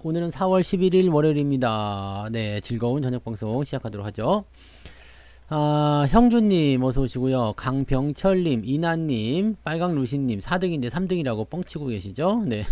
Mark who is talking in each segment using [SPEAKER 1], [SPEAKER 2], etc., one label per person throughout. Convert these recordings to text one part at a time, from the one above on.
[SPEAKER 1] 오늘은 4월 11일 월요일입니다. 네, 즐거운 저녁 방송 시작하도록 하죠. 형주님 어서 오시고요. 강병철님, 이나님, 빨강루시님 4등인데 3등이라고 뻥치고 계시죠? 네.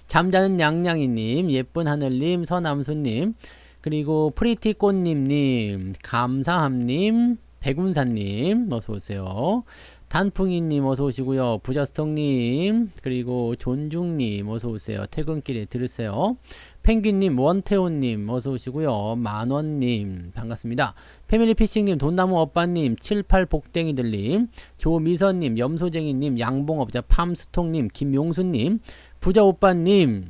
[SPEAKER 1] 잠자는 냥냥이님, 예쁜 하늘님, 서남수님, 그리고 프리티꽃님님, 감사함님, 백운사님 어서 오세요. 단풍이님 어서 오시고요. 부자스톡님, 그리고 존중님 어서 오세요. 퇴근길에 들으세요. 펭귄님, 원태호님 어서 오시고요. 만원님 반갑습니다. 패밀리피싱님, 돈나무 오빠님, 78복댕이들님, 조미선님, 염소쟁이님, 양봉업자 팜스톡님, 김용수님, 부자오빠님,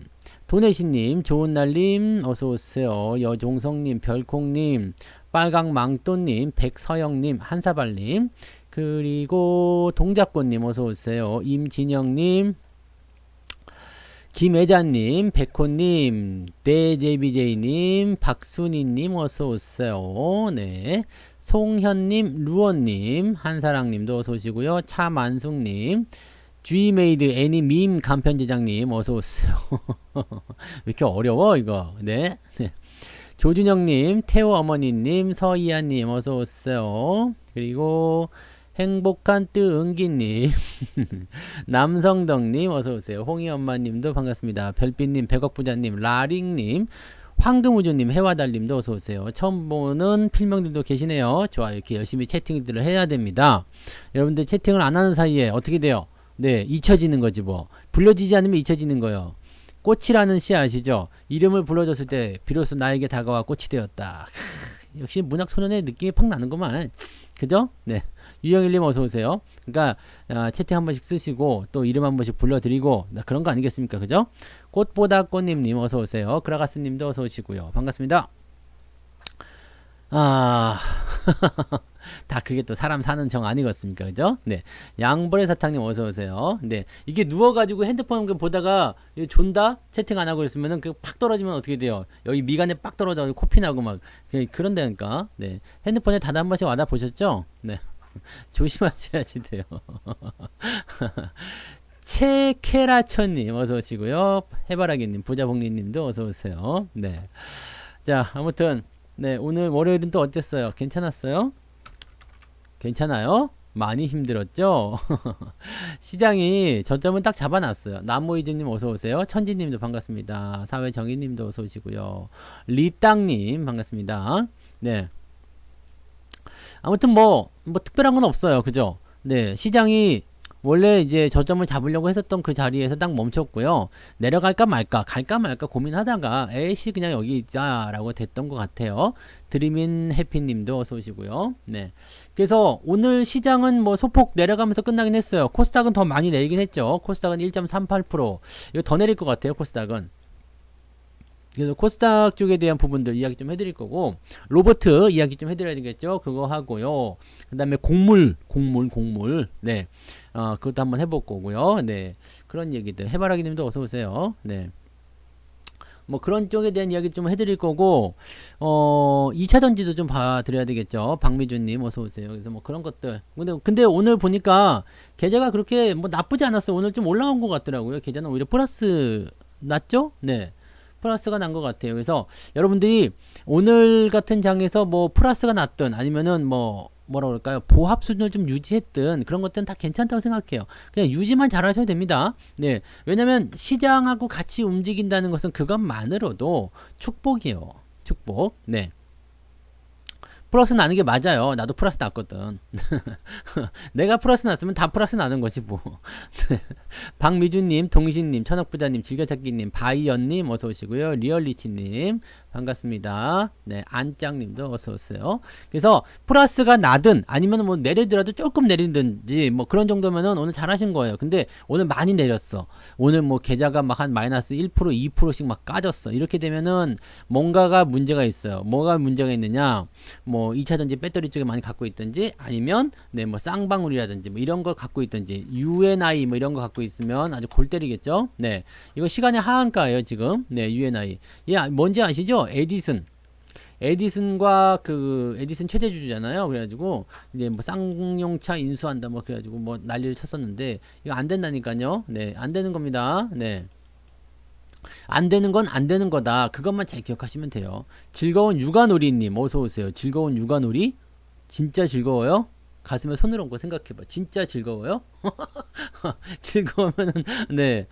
[SPEAKER 1] 도네시님, 좋은날님 어서오세요. 여종성님, 별콩님, 빨강망또님, 백서영님, 한사발님, 그리고 동작꽃님 어서오세요. 임진영님, 김애자님, 백호님, 네제비제이님, 박순희님 어서오세요. 네. 송현님, 루원님, 한사랑님도 어서오시고요. 차만숙님, G메이드 애니밈 간편제장님 어서오세요. 왜 이렇게 어려워 이거. 네. 네. 조준영님, 태호 어머니님, 서이아님 어서오세요. 그리고 행복한 뜨은기님, 남성덕님 어서오세요. 홍이엄마님도 반갑습니다. 별빛님, 백억부자님, 라링님, 황금우주님, 해와달님도 어서오세요. 처음 보는 필명들도 계시네요. 좋아요. 이렇게 열심히 채팅들을 해야 됩니다. 여러분들 채팅을 안 하는 사이에 어떻게 돼요? 네, 잊혀지는 거지 뭐. 불려지지 않으면 잊혀지는 거예요. 꽃이라는 씨 아시죠? 이름을 불러줬을 때 비로소 나에게 다가와 꽃이 되었다. 역시 문학소년의 느낌이 팍 나는구만. 그죠? 네. 유영일님 어서오세요. 그러니까 채팅 한 번씩 쓰시고 또 이름 한 번씩 불러드리고 그런 거 아니겠습니까? 그죠? 꽃보다 꽃님님 어서오세요. 그라가스님도 어서오시고요. 반갑습니다. 다 그게 또 사람 사는 정 아니겠습니까? 그죠? 네. 양벌의 사탕님 어서오세요. 네. 이게 누워가지고 핸드폰 보다가 존다? 채팅 안 하고 있으면은 팍 떨어지면 어떻게 돼요? 여기 미간에 빡 떨어져 코피 나고 막 그런다니까. 네. 핸드폰에 다들 한 번씩 와다 보셨죠? 네. 조심하셔야지 돼요. 체케라천님 어서 오시고요. 해바라기님, 부자복리님도 어서 오세요. 네. 자, 아무튼 네, 오늘 월요일은 또 어땠어요? 괜찮았어요? 괜찮아요? 많이 힘들었죠? 시장이 저점은 딱 잡아놨어요. 나무이즈님 어서오세요. 천지님도 반갑습니다. 사회정의님도 어서오시고요. 리땅님 반갑습니다. 네. 아무튼 뭐 특별한 건 없어요. 그죠? 네. 시장이 원래 이제 저점을 잡으려고 했었던 그 자리에서 딱 멈췄고요. 내려갈까 말까, 갈까 말까 고민하다가 에이씨 그냥 여기 있자라고 됐던 것 같아요. 드리민 해피님도 어서 오시고요. 네. 그래서 오늘 시장은 뭐 소폭 내려가면서 끝나긴 했어요. 코스닥은 더 많이 내리긴 했죠. 코스닥은 1.38%. 이거 더 내릴 것 같아요. 코스닥은. 그래서 코스닥 쪽에 대한 부분들 이야기 좀 해드릴 거고, 로버트 이야기 좀 해드려야 되겠죠. 그거 하고요. 그 다음에 곡물. 네. 그것도 한번 해볼 거고요. 네. 그런 얘기들. 해바라기 님도 어서오세요. 네. 뭐 그런 쪽에 대한 이야기 좀 해드릴 거고, 2차 전지도 좀 봐드려야 되겠죠. 박미준님 어서오세요. 그래서 뭐 그런 것들. 근데 오늘 보니까 계좌가 그렇게 뭐 나쁘지 않았어요. 오늘 좀 올라온 것 같더라고요. 계좌는 오히려 플러스 났죠? 네. 플러스가 난 것 같아요. 그래서 여러분들이 오늘 같은 장에서 뭐 플러스가 났든 아니면은 뭐라 그럴까요? 보합 수준을 좀 유지했든 그런 것들은 다 괜찮다고 생각해요. 그냥 유지만 잘 하셔도 됩니다. 네. 왜냐면 시장하고 같이 움직인다는 것은 그것만으로도 축복이에요. 축복. 네. 플러스 나는 게 맞아요. 나도 플러스 났거든. 내가 플러스 났으면 다 플러스 나는 거지 뭐. 박미주님, 동신님, 천억부자님, 즐겨찾기님, 바이언님 어서 오시고요. 리얼리티님 반갑습니다. 네, 안짱님도 어서 오세요. 그래서 플러스가 나든 아니면 뭐 내리더라도 조금 내리든지 뭐 그런 정도면은 오늘 잘하신 거예요. 근데 오늘 많이 내렸어. 오늘 뭐 계좌가 막 한 마이너스 1%, 2%씩 막 까졌어. 이렇게 되면은 뭔가가 문제가 있어요. 뭐가 문제가 있느냐? 뭐 2차전지 배터리 쪽에 많이 갖고 있든지 아니면 네, 뭐 쌍방울이라든지 뭐 이런 거 갖고 있든지 UNI 뭐 이런 거 갖고 있으면 아주 골 때리겠죠. 네, 이거 시간의 하한가예요 지금. 네, UNI. 예, 뭔지 아시죠? 에디슨과 그 에디슨 최대주주잖아요. 그래가지고 이제 뭐 쌍용차 인수한다 뭐 그래가지고 뭐 난리를 쳤었는데 이거 안 된다니까요. 네, 안 되는 겁니다. 네. 안 되는 건 안 되는 거다. 그것만 잘 기억하시면 돼요. 즐거운 육아놀이님 어서 오세요. 즐거운 육아놀이 진짜 즐거워요? 가슴에 손을 얹고 생각해봐. 진짜 즐거워요? 즐거우면은 네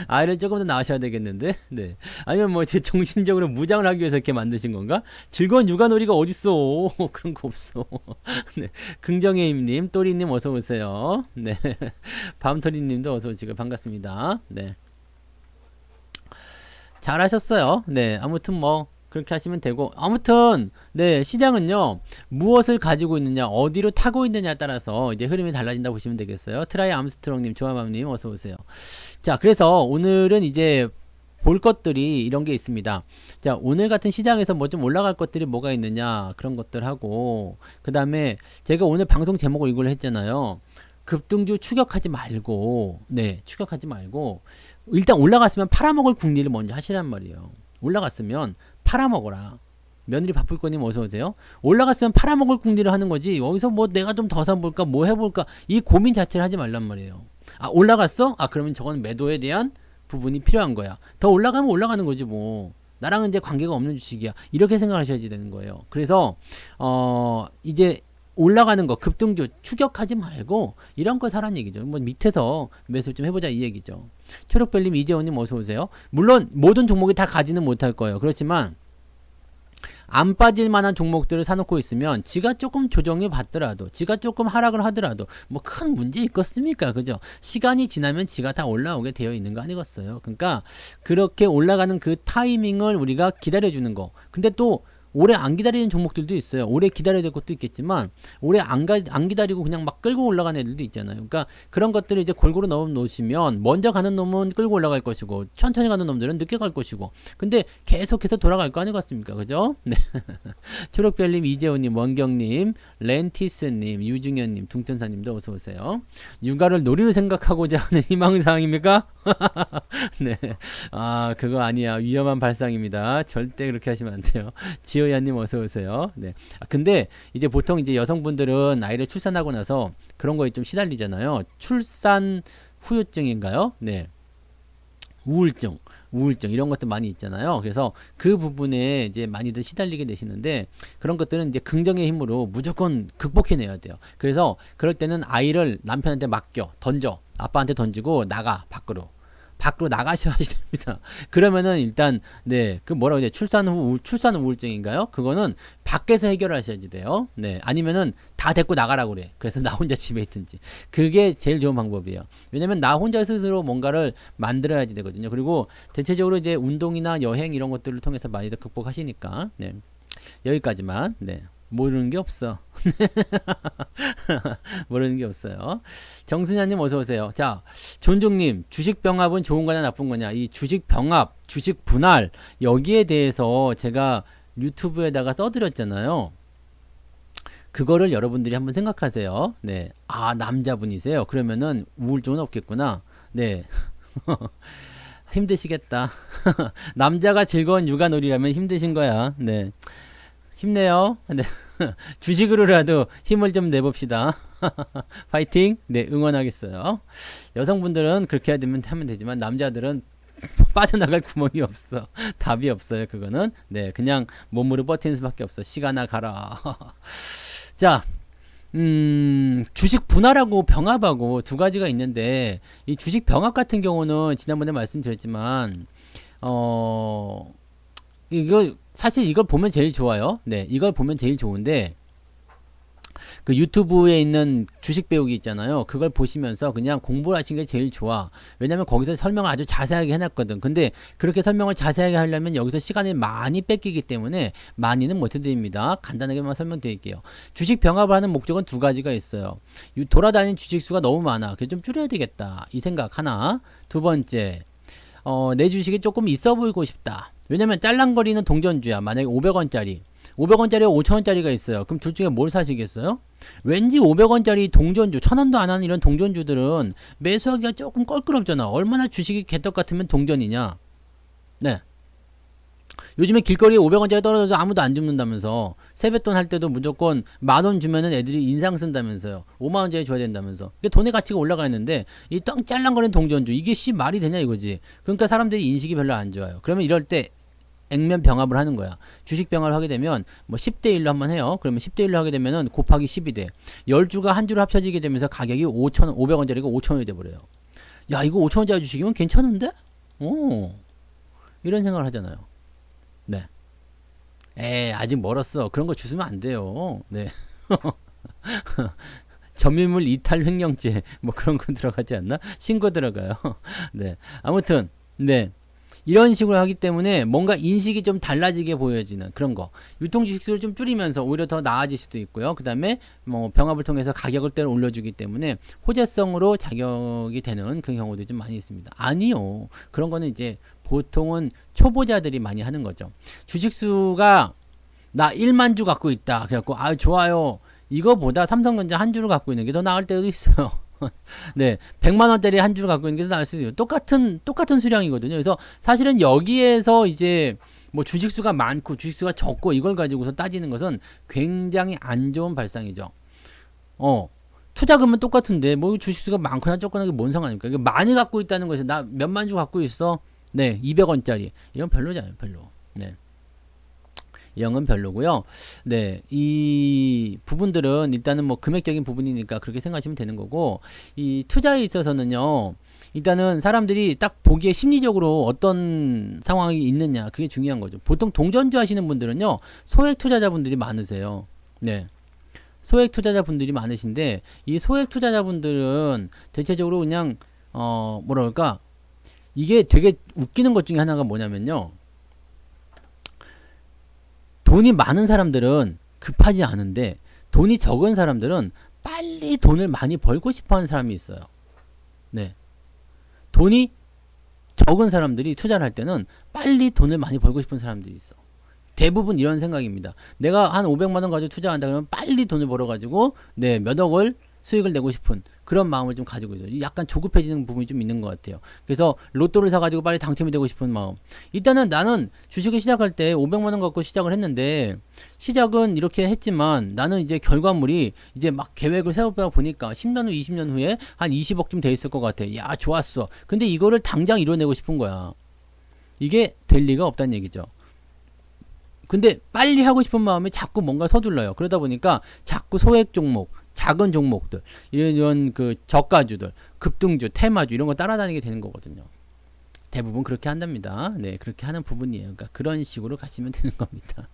[SPEAKER 1] 아이를 조금 더 낳으셔야 되겠는데 네 아니면 뭐 제 정신적으로 무장을 하기 위해서 이렇게 만드신 건가? 즐거운 육아놀이가 어딨어? 그런 거 없어. 네 긍정의 힘님 또리님 어서 오세요. 네 밤토리님도 어서 오시고 반갑습니다. 네 잘하셨어요. 네 아무튼 뭐 그렇게 하시면 되고 아무튼 네 시장은요 무엇을 가지고 있느냐 어디로 타고 있느냐에 따라서 이제 흐름이 달라진다 보시면 되겠어요. 트라이 암스트롱님 조아맘님 어서 오세요. 자 그래서 오늘은 이제 볼 것들이 이런 게 있습니다. 자 오늘 같은 시장에서 뭐 좀 올라갈 것들이 뭐가 있느냐 그런 것들 하고 그 다음에 제가 오늘 방송 제목을 이걸 했잖아요. 급등주 추격하지 말고 네 추격하지 말고 일단 올라갔으면 팔아먹을 궁리를 먼저 하시란 말이에요. 올라갔으면 팔아먹어라. 며느리 바쁠 거님 어서 오세요. 올라갔으면 팔아먹을 궁리를 하는 거지. 여기서 뭐 내가 좀 더 사볼까 뭐 해볼까 이 고민 자체를 하지 말란 말이에요. 아 올라갔어? 아 그러면 저건 매도에 대한 부분이 필요한 거야. 더 올라가면 올라가는 거지 뭐. 나랑은 이제 관계가 없는 주식이야. 이렇게 생각하셔야지 되는 거예요. 그래서 이제 올라가는 거 급등주 추격하지 말고 이런 거 사란 얘기죠. 뭐 밑에서 매수 좀 해보자 이 얘기죠. 초록별님 이재원님 어서 오세요. 물론 모든 종목이 다 가지는 못할 거예요. 그렇지만 안 빠질 만한 종목들을 사놓고 있으면 지가 조금 조정이 받더라도 지가 조금 하락을 하더라도 뭐 큰 문제 있겠습니까? 그죠? 시간이 지나면 지가 다 올라오게 되어 있는 거 아니겠어요? 그러니까 그렇게 올라가는 그 타이밍을 우리가 기다려주는 거. 근데 또 오래 안 기다리는 종목들도 있어요. 오래 기다려야 될 것도 있겠지만 오래 안 기다리고 그냥 막 끌고 올라가는 애들도 있잖아요. 그러니까 그런 것들을 이제 골고루 넣어 놓으시면 먼저 가는 놈은 끌고 올라갈 것이고 천천히 가는 놈들은 늦게 갈 것이고 근데 계속해서 돌아갈 거 아니겠습니까? 그죠? 네. 초록별님, 이재호님, 원경님, 렌티스님, 유중현님, 둥천사님도 어서 오세요. 육아를 놀이로 생각하고자 하는 희망사항입니까? 네. 아 그거 아니야. 위험한 발상입니다. 절대 그렇게 하시면 안 돼요. 지호야님 어서 오세요. 네. 아, 근데 이제 보통 이제 여성분들은 아이를 출산하고 나서 그런 거에 좀 시달리잖아요. 출산 후유증인가요? 네. 우울증 이런 것도 많이 있잖아요. 그래서 그 부분에 이제 많이들 시달리게 되시는데 그런 것들은 이제 긍정의 힘으로 무조건 극복해내야 돼요. 그래서 그럴 때는 아이를 남편한테 맡겨 던져 아빠한테 던지고 나가 밖으로 나가셔야 됩니다. 그러면은 일단 네 그 뭐라고 이제 출산 우울증인가요? 그거는 밖에서 해결하셔야지 돼요. 네 아니면은 다 데리고 나가라고 그래. 그래서 나 혼자 집에 있든지 그게 제일 좋은 방법이에요. 왜냐면 나 혼자 스스로 뭔가를 만들어야지 되거든요. 그리고 대체적으로 이제 운동이나 여행 이런 것들을 통해서 많이들 극복하시니까 네 여기까지만 네. 모르는 게 없어. 모르는 게 없어요. 정순야님 어서 오세요. 자, 존중님 주식 병합은 좋은 거냐 나쁜 거냐 이 주식 병합, 주식 분할 여기에 대해서 제가 유튜브에다가 써드렸잖아요. 그거를 여러분들이 한번 생각하세요. 네, 아 남자분이세요. 그러면은 우울증은 없겠구나. 네. 힘드시겠다. 남자가 즐거운 육아놀이라면 힘드신 거야. 네. 힘내요. 네. 주식으로라도 힘을 좀 내봅시다. 파이팅. 네, 응원하겠어요. 여성분들은 그렇게 하면 되지만 남자들은 빠져나갈 구멍이 없어. 답이 없어요. 그거는 네, 그냥 몸으로 버티는 수밖에 없어. 시간아 가라. 자, 주식 분할하고 병합하고 두 가지가 있는데 이 주식 병합 같은 경우는 지난번에 말씀드렸지만 이거 사실 이걸 보면 제일 좋아요. 네, 이걸 보면 제일 좋은데 그 유튜브에 있는 주식 배우기 있잖아요. 그걸 보시면서 그냥 공부를 하시는 게 제일 좋아. 왜냐면 거기서 설명을 아주 자세하게 해놨거든. 근데 그렇게 설명을 자세하게 하려면 여기서 시간을 많이 뺏기기 때문에 많이는 못 해드립니다. 간단하게만 설명드릴게요. 주식 병합을 하는 목적은 두 가지가 있어요. 돌아다니는 주식수가 너무 많아. 그래서 좀 줄여야 되겠다. 이 생각 하나. 두 번째, 내 주식이 조금 있어 보이고 싶다. 왜냐면 짤랑거리는 동전주야. 만약에 500원짜리 500원짜리와 5천원짜리가 있어요. 그럼 둘 중에 뭘 사시겠어요? 왠지 500원짜리 동전주 1000원도 안 하는 이런 동전주들은 매수하기가 조금 껄끄럽잖아. 얼마나 주식이 개떡 같으면 동전이냐. 네, 요즘에 길거리에 500원짜리 떨어져도 아무도 안 줍는다면서. 세뱃돈 할 때도 무조건 10,000원 주면은 애들이 인상 쓴다면서요. 50,000원짜리 줘야 된다면서. 이게 돈의 가치가 올라가 있는데 이 똥 짤랑거리는 동전주 이게 말이 되냐 이거지. 그러니까 사람들이 인식이 별로 안 좋아요. 그러면 이럴 때 액면 병합을 하는 거야. 주식 병합을 하게 되면 뭐 10대 1로 한번 해요. 그러면 10대 1로 하게 되면은 곱하기 10이 돼. 10주가 한 주로 합쳐지게 되면서 가격이 500원짜리가 5,000원이 돼 버려요. 야, 이거 5,000원짜리 주식이면 괜찮은데? 오. 이런 생각을 하잖아요. 네. 아직 멀었어. 그런 거 주시면 안 돼요. 네. 점유물 이탈 횡령죄 뭐 그런 거 들어가지 않나? 신고 들어가요. 네. 아무튼 네. 이런 식으로 하기 때문에 뭔가 인식이 좀 달라지게 보여지는 그런 거. 유통 주식수를 좀 줄이면서 오히려 더 나아질 수도 있고요. 그 다음에 뭐 병합을 통해서 가격을 때로 올려주기 때문에 호재성으로 자격이 되는 그런 경우도 좀 많이 있습니다. 아니요. 그런 거는 이제 보통은 초보자들이 많이 하는 거죠. 주식수가 나 1만 주 갖고 있다. 그래갖고 아 좋아요. 이거보다 삼성전자 한 주를 갖고 있는 게 더 나을 때도 있어요. 네, 100만원짜리 한 주를 갖고 있는 게 더 나을 수도 있어요. 똑같은 수량이거든요. 그래서 사실은 여기에서 이제 뭐 주식수가 많고 주식수가 적고 이걸 가지고서 따지는 것은 굉장히 안 좋은 발상이죠. 투자금은 똑같은데 뭐 주식수가 많거나 적거나 그게 뭔 상관입니까? 이게 많이 갖고 있다는 것이 나 몇만 주 갖고 있어. 네, 200원짜리. 이건 별로잖아요, 별로. 네. 이런 건 별로고요. 네, 이 부분들은 일단은 뭐 금액적인 부분이니까 그렇게 생각하시면 되는 거고, 이 투자에 있어서는요, 일단은 사람들이 딱 보기에 심리적으로 어떤 상황이 있느냐, 그게 중요한 거죠. 보통 동전주 하시는 분들은요, 소액 투자자분들이 많으세요. 네. 소액 투자자분들이 많으신데, 이 소액 투자자분들은 대체적으로 그냥, 뭐라 그럴까, 이게 되게 웃기는 것 중에 하나가 뭐냐면요. 돈이 많은 사람들은 급하지 않은데 돈이 적은 사람들은 빨리 돈을 많이 벌고 싶어 하는 사람이 있어요. 네. 돈이 적은 사람들이 투자를 할 때는 빨리 돈을 많이 벌고 싶은 사람들이 있어. 대부분 이런 생각입니다. 내가 한 500만원 가지고 투자한다 그러면 빨리 돈을 벌어가지고 네, 몇 억을 수익을 내고 싶은 그런 마음을 좀 가지고 있어요. 약간 조급해지는 부분이 좀 있는 것 같아요. 그래서 로또를 사가지고 빨리 당첨이 되고 싶은 마음. 일단은 나는 주식을 시작할 때 500만원 갖고 시작을 했는데 시작은 이렇게 했지만 나는 이제 결과물이 이제 막 계획을 세우다 보니까 10년 후 20년 후에 한 20억쯤 돼 있을 것 같아. 야 좋았어. 근데 이거를 당장 이뤄내고 싶은 거야. 이게 될 리가 없다는 얘기죠. 근데 빨리 하고 싶은 마음에 자꾸 뭔가 서둘러요. 그러다 보니까 자꾸 소액 종목, 작은 종목들, 이런 그 저가주들, 급등주, 테마주 이런 거 따라다니게 되는 거거든요. 대부분 그렇게 한답니다. 네, 그렇게 하는 부분이에요. 그러니까 그런 식으로 가시면 되는 겁니다.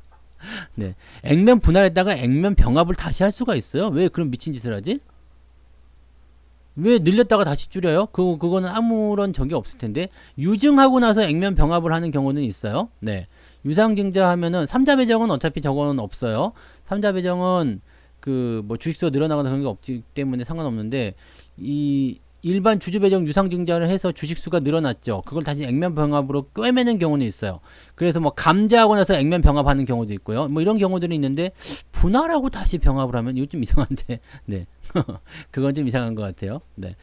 [SPEAKER 1] 네, 액면 분할했다가 액면 병합을 다시 할 수가 있어요. 왜 그런 미친 짓을 하지? 왜 늘렸다가 다시 줄여요? 그거는 아무런 적이 없을 텐데 유증하고 나서 액면 병합을 하는 경우는 있어요. 네. 유상증자 하면은 3자 배정은 어차피 저거는 없어요. 3자 배정은 그 뭐 주식수가 늘어나거나 그런 게 없기 때문에 상관없는데 이 일반 주주 배정 유상 증자를 해서 주식수가 늘어났죠. 그걸 다시 액면 병합으로 꿰매는 경우는 있어요. 그래서 뭐 감자하고 나서 액면 병합하는 경우도 있고요. 뭐 이런 경우들이 있는데 분할하고 다시 병합을 하면 이거 좀 이상한데. 네. 그건 좀 이상한 것 같아요. 네.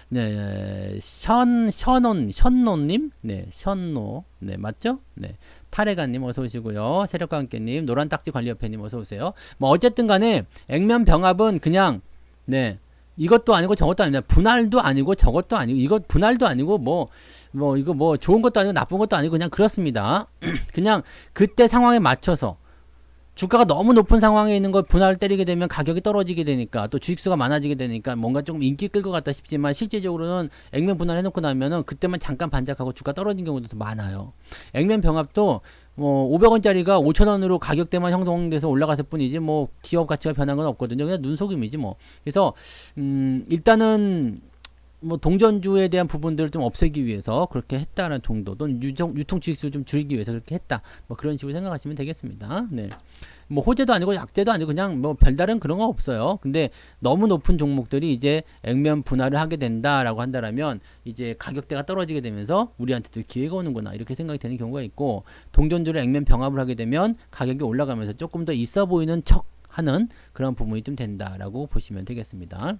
[SPEAKER 1] 네. 션노님? 네. 션노. 네. 맞죠? 네. 타레가님 어서 오시고요. 세력과 함께님, 노란 딱지 관리협회님 어서 오세요. 뭐 어쨌든 간에 액면 병합은 그냥 네. 이것도 아니고 저것도 아니라 분할도 아니고 저것도 아니고 이거 분할도 아니고 뭐 이거 뭐 좋은 것도 아니고 나쁜 것도 아니고 그냥 그렇습니다. 그냥 그때 상황에 맞춰서 주가가 너무 높은 상황에 있는 걸 분할을 때리게 되면 가격이 떨어지게 되니까 또 주식수가 많아지게 되니까 뭔가 조금 인기 끌 것 같다 싶지만 실제적으로는 액면 분할 해놓고 나면은 그때만 잠깐 반짝하고 주가 떨어진 경우도 더 많아요. 액면 병합도 뭐 500원짜리가 5,000원으로 가격대만 형성돼서 올라갔을 뿐이지 뭐 기업 가치가 변한 건 없거든요. 그냥 눈속임이지 뭐. 그래서 일단은 뭐 동전주에 대한 부분들을 좀 없애기 위해서 그렇게 했다는 정도 또는 유통 주식수를 좀 줄이기 위해서 그렇게 했다 뭐 그런 식으로 생각하시면 되겠습니다. 네. 뭐 호재도 아니고 약재도 아니고 그냥 뭐 별다른 그런 거 없어요. 근데 너무 높은 종목들이 이제 액면 분할을 하게 된다라고 한다라면 이제 가격대가 떨어지게 되면서 우리한테도 기회가 오는구나 이렇게 생각이 되는 경우가 있고 동전주를 액면 병합을 하게 되면 가격이 올라가면서 조금 더 있어 보이는 척 하는 그런 부분이 좀 된다라고 보시면 되겠습니다.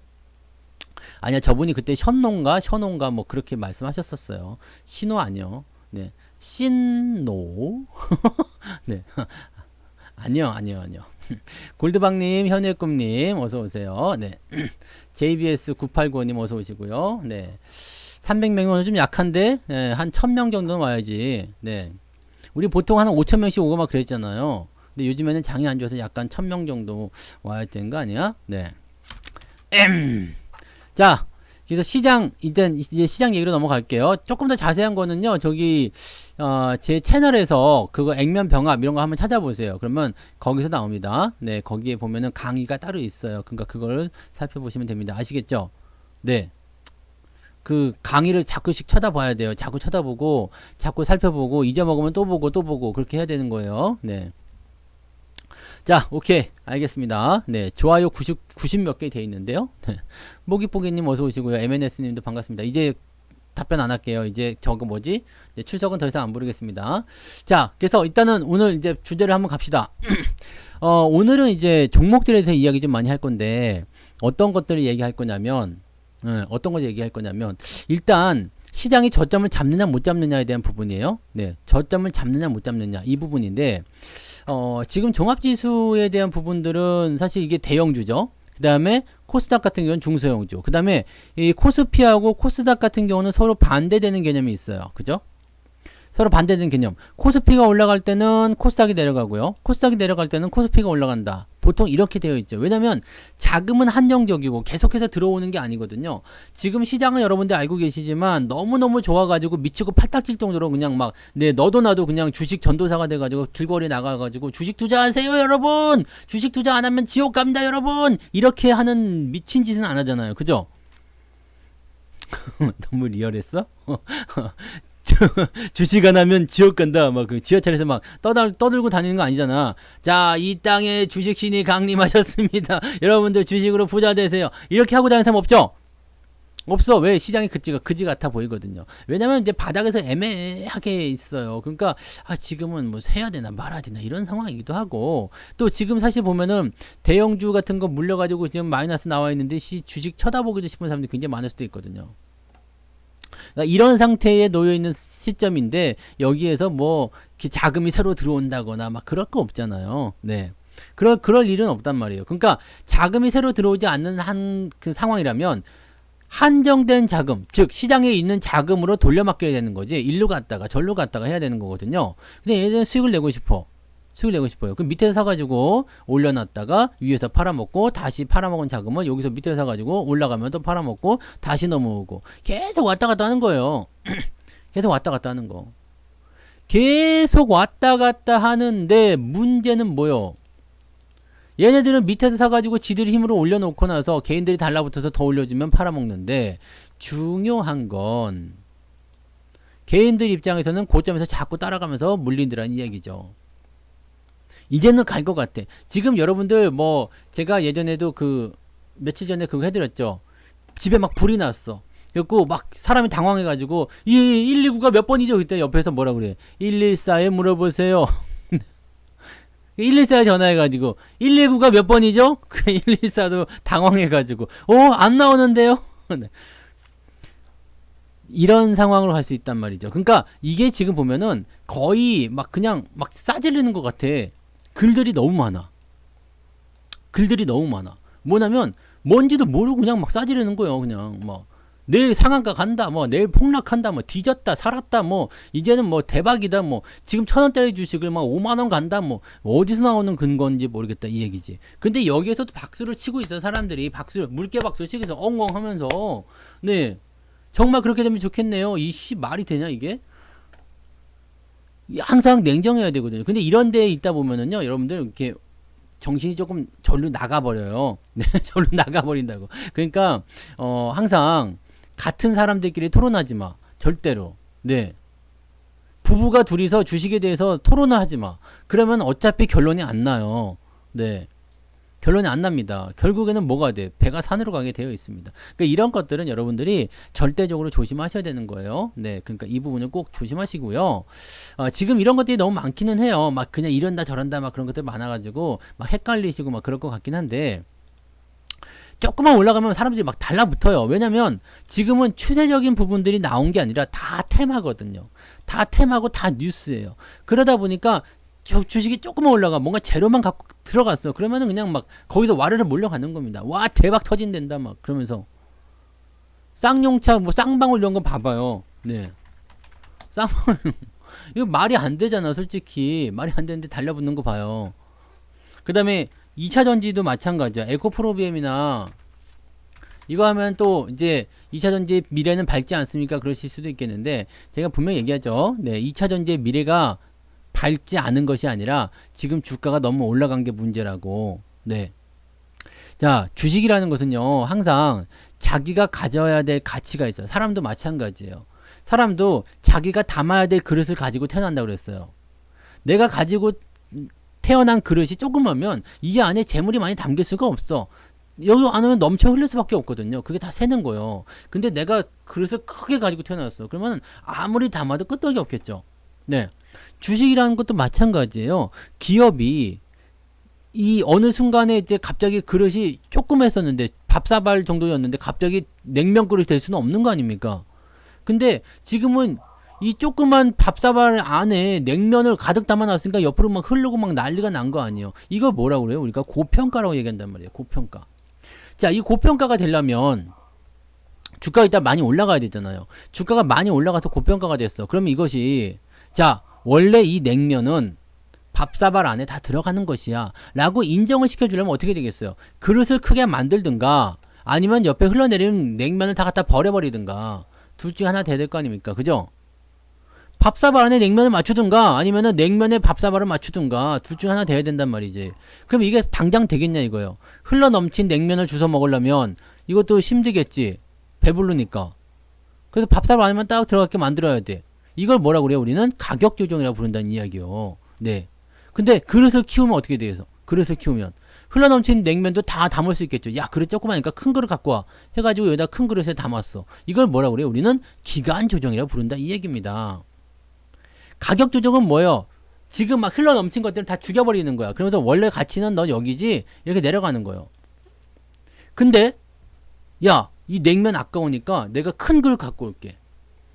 [SPEAKER 1] 아니야 저분이 그때 션노인가 뭐 그렇게 말씀하셨었어요. 신호 아니요. 네. 신노 네. 아니요. 골드박님, 현일꿈님, 어서오세요. 네. JBS989님, 어서오시고요. 네. 300명은 좀 약한데, 네, 한 1000명 정도는 와야지. 네. 우리 보통 한 5000명씩 오고 막 그랬잖아요. 근데 요즘에는 장이 안 좋아서 약간 1000명 정도 와야 되는 거 아니야? 네. 자, 그래서 시장, 이제 시장 얘기로 넘어갈게요. 조금 더 자세한 거는요, 저기, 제 채널에서 그거 액면 병합 이런 거 한번 찾아보세요. 그러면 거기서 나옵니다. 네, 거기에 보면은 강의가 따로 있어요. 그러니까 그걸 살펴보시면 됩니다. 아시겠죠? 네. 그 강의를 자꾸씩 쳐다봐야 돼요. 자꾸 쳐다보고, 자꾸 살펴보고, 잊어먹으면 또 보고, 또 보고, 그렇게 해야 되는 거예요. 네. 자, 오케이. 알겠습니다. 네. 좋아요 90 몇 개 돼 있는데요. 네. 모기뽀기님 어서 오시고요. MNS님도 반갑습니다. 이제 답변 안 할게요. 이제 저거 뭐지? 이제 출석은 더 이상 안 부르겠습니다. 자, 그래서 일단은 오늘 이제 주제를 한번 갑시다. 오늘은 이제 종목들에 대해서 이야기 좀 많이 할 건데, 어떤 것들을 얘기할 거냐면, 어떤 걸 얘기할 거냐면, 일단, 시장이 저점을 잡느냐 못 잡느냐에 대한 부분이에요. 네. 저점을 잡느냐 못 잡느냐 이 부분인데 지금 종합지수에 대한 부분들은 사실 이게 대형주죠. 그 다음에 코스닥 같은 경우는 중소형주. 그 다음에 이 코스피하고 코스닥 같은 경우는 서로 반대되는 개념이 있어요. 그죠? 서로 반대되는 개념. 코스피가 올라갈 때는 코스닥이 내려가고요. 코스닥이 내려갈 때는 코스피가 올라간다. 보통 이렇게 되어 있죠. 왜냐면 자금은 한정적이고 계속해서 들어오는 게 아니거든요. 지금 시장은 여러분들 알고 계시지만 너무너무 좋아가지고 미치고 팔딱 뛸 정도로 그냥 막 너도 나도 그냥 주식 전도사가 돼가지고 길거리에 나가가지고 주식 투자하세요 여러분! 주식 투자 안 하면 지옥 갑니다 여러분! 이렇게 하는 미친 짓은 안 하잖아요. 그죠? 너무 리얼했어? 주식 안 하면 지옥 간다. 막 그 지하철에서 막 떠들고 다니는 거 아니잖아. 자, 이 땅에 주식신이 강림하셨습니다. 여러분들 주식으로 부자 되세요. 이렇게 하고 다니는 사람 없죠? 없어. 왜? 시장이 그지 같아 보이거든요. 왜냐면 이제 바닥에서 애매하게 있어요. 그러니까 지금은 뭐 해야 되나 말아야 되나 이런 상황이기도 하고, 또 지금 사실 보면은 대형주 같은 거 물려가지고 지금 마이너스 나와 있는데 주식 쳐다보기도 싶은 사람들이 굉장히 많을 수도 있거든요. 그러니까 이런 상태에 놓여 있는 시점인데 여기에서 뭐 자금이 새로 들어온다거나 막 그럴 거 없잖아요. 네. 그럴 일은 없단 말이에요. 그러니까 자금이 새로 들어오지 않는 그 상황이라면 한정된 자금, 즉 시장에 있는 자금으로 돌려막겨야 되는 거지. 일로 갔다가 절로 갔다가 해야 되는 거거든요. 근데 얘는 수익을 내고 싶어요. 그럼 밑에서 사가지고 올려놨다가 위에서 팔아먹고 다시 팔아먹은 자금은 여기서 밑에서 사가지고 올라가면 또 팔아먹고 다시 넘어오고 계속 왔다 갔다 하는 거예요. 계속 왔다 갔다 하는 거. 계속 왔다 갔다 하는데 문제는 뭐요? 얘네들은 밑에서 사가지고 지들 힘으로 올려놓고 나서 개인들이 달라붙어서 더 올려주면 팔아먹는데, 중요한 건 개인들 입장에서는 고점에서 자꾸 따라가면서 물린다는 이야기죠. 이제는 갈 것 같아. 지금 여러분들 뭐 제가 예전에도 며칠 전에 그거 해드렸죠. 집에 막 불이 났어. 그래갖고 막 사람이 당황해가지고 119가 몇 번이죠? 그때 옆에서 뭐라 그래? 114에 물어보세요. 114에 전화해가지고 119가 몇 번이죠? 그 114도 당황해가지고 안 나오는데요? 이런 상황으로 할 수 있단 말이죠. 그러니까 이게 지금 보면은 거의 막 그냥 막 싸질리는 것 같아. 글들이 너무 많아. 뭐냐면 뭔지도 모르고 그냥 막 싸지르는 거예요. 그냥 뭐 내일 상한가 간다, 뭐 내일 폭락한다, 뭐 뒤졌다, 살았다, 뭐 이제는 뭐 대박이다, 뭐 지금 1,000원짜리 주식을 막 5만 원 간다, 뭐 어디서 나오는 근거인지 모르겠다 이 얘기지. 근데 여기에서도 박수를 치고 있어. 사람들이 물개 박수를 치면서 엉엉하면서. 네, 정말 그렇게 되면 좋겠네요. 말이 되냐 이게? 항상 냉정해야 되거든요. 근데 이런 데에 있다 보면은요, 여러분들 이렇게 정신이 조금 절로 나가버려요. 네, 절로 나가버린다고. 그러니까 항상 같은 사람들끼리 토론하지 마. 절대로. 네. 부부가 둘이서 주식에 대해서 토론을 하지 마. 그러면 어차피 결론이 안 나요. 네. 결론이 안 납니다. 결국에는 뭐가 돼? 배가 산으로 가게 되어 있습니다. 그러니까 이런 것들은 여러분들이 절대적으로 조심하셔야 되는 거예요. 네, 그러니까 이 부분은 꼭 조심하시고요. 지금 이런 것들이 너무 많기는 해요. 막 그냥 이런다 저런다 막 그런 것들 많아가지고 막 헷갈리시고 막 그럴 것 같긴 한데, 조금만 올라가면 사람들이 막 달라붙어요. 왜냐면 지금은 추세적인 부분들이 나온 게 아니라 다 테마거든요. 다 테마고 다 뉴스예요. 그러다 보니까 주식이 조금만 올라가 뭔가 재료만 갖고 들어갔어. 그러면은 그냥 막 거기서 와르르 몰려가는 겁니다. 와 대박 터진댄다 막 그러면서 쌍용차 뭐 쌍방울 이런 거 봐봐요. 네. 쌍방울 이거 말이 안 되잖아. 솔직히 말이 안 되는데 달려붙는 거 봐요. 그 다음에 2차 전지도 마찬가지야. 에코프로비엠이나 이거 하면 또 이제 2차 전지의 미래는 밝지 않습니까? 그러실 수도 있겠는데 제가 분명히 얘기하죠. 네, 2차 전지의 미래가 밝지 않은 것이 아니라 지금 주가가 너무 올라간 게 문제라고. 네. 자, 주식이라는 것은요, 항상 자기가 가져야 될 가치가 있어요. 사람도 마찬가지예요. 사람도 자기가 담아야 될 그릇을 가지고 태어난다고 그랬어요. 내가 가지고 태어난 그릇이 조그마면 이 안에 재물이 많이 담길 수가 없어. 여기 안으면 넘쳐 흘릴 수밖에 없거든요. 그게 다 새는 거예요. 근데 내가 그릇을 크게 가지고 태어났어. 그러면 아무리 담아도 끄떡이 없겠죠. 네. 주식이라는 것도 마찬가지예요. 기업이 이 어느 순간에 이제 갑자기 그릇이 조그맸었는데 밥사발 정도였는데 갑자기 냉면 그릇이 될 수는 없는 거 아닙니까? 근데 지금은 이 조그만 밥사발 안에 냉면을 가득 담아놨으니까 옆으로 막 흐르고 막 난리가 난 거 아니에요. 이걸 뭐라고 그래요? 우리가 고평가라고 얘기한단 말이에요. 고평가. 자, 이 고평가가 되려면 주가가 일단 많이 올라가야 되잖아요. 주가가 많이 올라가서 고평가가 됐어. 그러면 이것이 자, 원래 이 냉면은 밥사발 안에 다 들어가는 것이야 라고 인정을 시켜주려면 어떻게 되겠어요? 그릇을 크게 만들든가 아니면 옆에 흘러내리는 냉면을 다 갖다 버려버리든가 둘 중에 하나 돼야 될 거 아닙니까? 그죠? 밥사발 안에 냉면을 맞추든가 아니면은 냉면에 밥사발을 맞추든가 둘 중에 하나 돼야 된단 말이지. 그럼 이게 당장 되겠냐 이거예요. 흘러넘친 냉면을 주워 먹으려면 이것도 힘들겠지. 배부르니까. 그래서 밥사발 안에만 딱 들어가게 만들어야 돼. 이걸 뭐라고 그래요? 우리는 가격 조정이라고 부른다는 이야기요. 네. 근데 그릇을 키우면 어떻게 돼서? 그릇을 키우면 흘러넘친 냉면도 다 담을 수 있겠죠. 야, 그릇 조그마니까 큰 그릇 갖고 와. 해가지고 여기다 큰 그릇에 담았어. 이걸 뭐라고 그래요? 우리는 기간 조정이라고 부른다 이 얘기입니다. 가격 조정은 뭐예요? 지금 막 흘러넘친 것들을 다 죽여버리는 거야. 그러면서 원래 가치는 넌 여기지 이렇게 내려가는 거예요. 근데 야, 이 냉면 아까우니까 내가 큰 그릇 갖고 올게.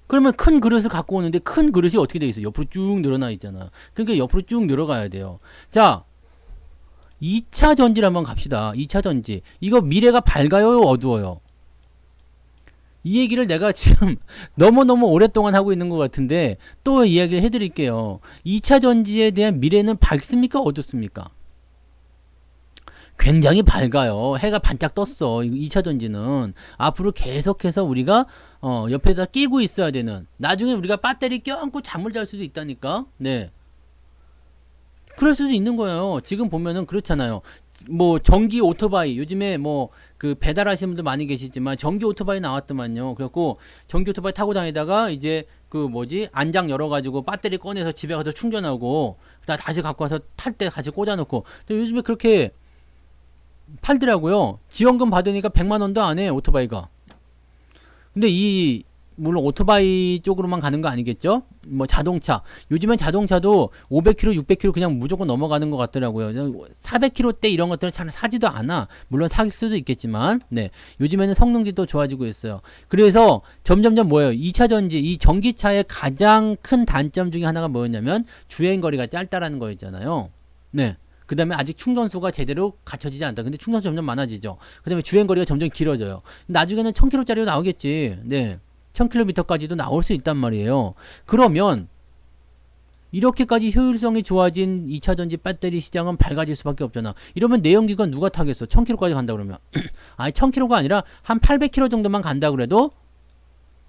[SPEAKER 1] 그러면 큰 그릇을 갖고 오는데 큰 그릇이 어떻게 돼 있어? 옆으로 쭉 늘어나 있잖아. 그러니까 옆으로 쭉 늘어가야 돼요. 자, 2차 전지를 한번 갑시다. 2차 전지. 이거 미래가 밝아요, 어두워요? 이 얘기를 내가 지금 너무너무 오랫동안 하고 있는 것 같은데 또 이야기를 해드릴게요. 2차 전지에 대한 미래는 밝습니까? 어둡습니까? 굉장히 밝아요. 해가 반짝 떴어. 2차 전지는 앞으로 계속해서 우리가 옆에다 끼고 있어야 되는, 나중에 우리가 배터리 껴안고 잠을 잘 수도 있다니까. 네, 그럴 수도 있는 거예요. 지금 보면은 그렇잖아요. 뭐 전기 오토바이 요즘에 뭐 그 배달하시는 분들 많이 계시지만 전기 오토바이 나왔더만요. 그래갖고 전기 오토바이 타고 다니다가 이제 그 뭐지 안장 열어가지고 배터리 꺼내서 집에 가서 충전하고 다시 갖고 와서 탈 때 같이 꽂아놓고. 요즘에 그렇게 팔더라고요. 지원금 받으니까 100만 원도 안 해, 오토바이가. 근데 물론 오토바이 쪽으로만 가는 거 아니겠죠? 뭐 자동차. 요즘엔 자동차도 500km, 600km 그냥 무조건 넘어가는 것 같더라고요. 400km대 이런 것들은 잘 사지도 않아. 물론 살 수도 있겠지만, 네. 요즘에는 성능도 좋아지고 있어요. 그래서 점점점 뭐예요? 2차 전지, 이 전기차의 가장 큰 단점 중에 하나가 뭐였냐면 주행거리가 짧다라는 거였잖아요. 네. 그 다음에 아직 충전소가 제대로 갖춰지지 않다. 근데 충전소 점점 많아지죠. 그 다음에 주행거리가 점점 길어져요. 나중에는 1000km짜리도 나오겠지. 네. 1000km까지도 나올 수 있단 말이에요. 그러면 이렇게까지 효율성이 좋아진 2차전지 배터리 시장은 밝아질 수밖에 없잖아. 이러면 내연기관 누가 타겠어? 1000km까지 간다 그러면. 아니 1000km가 아니라 한 800km 정도만 간다 그래도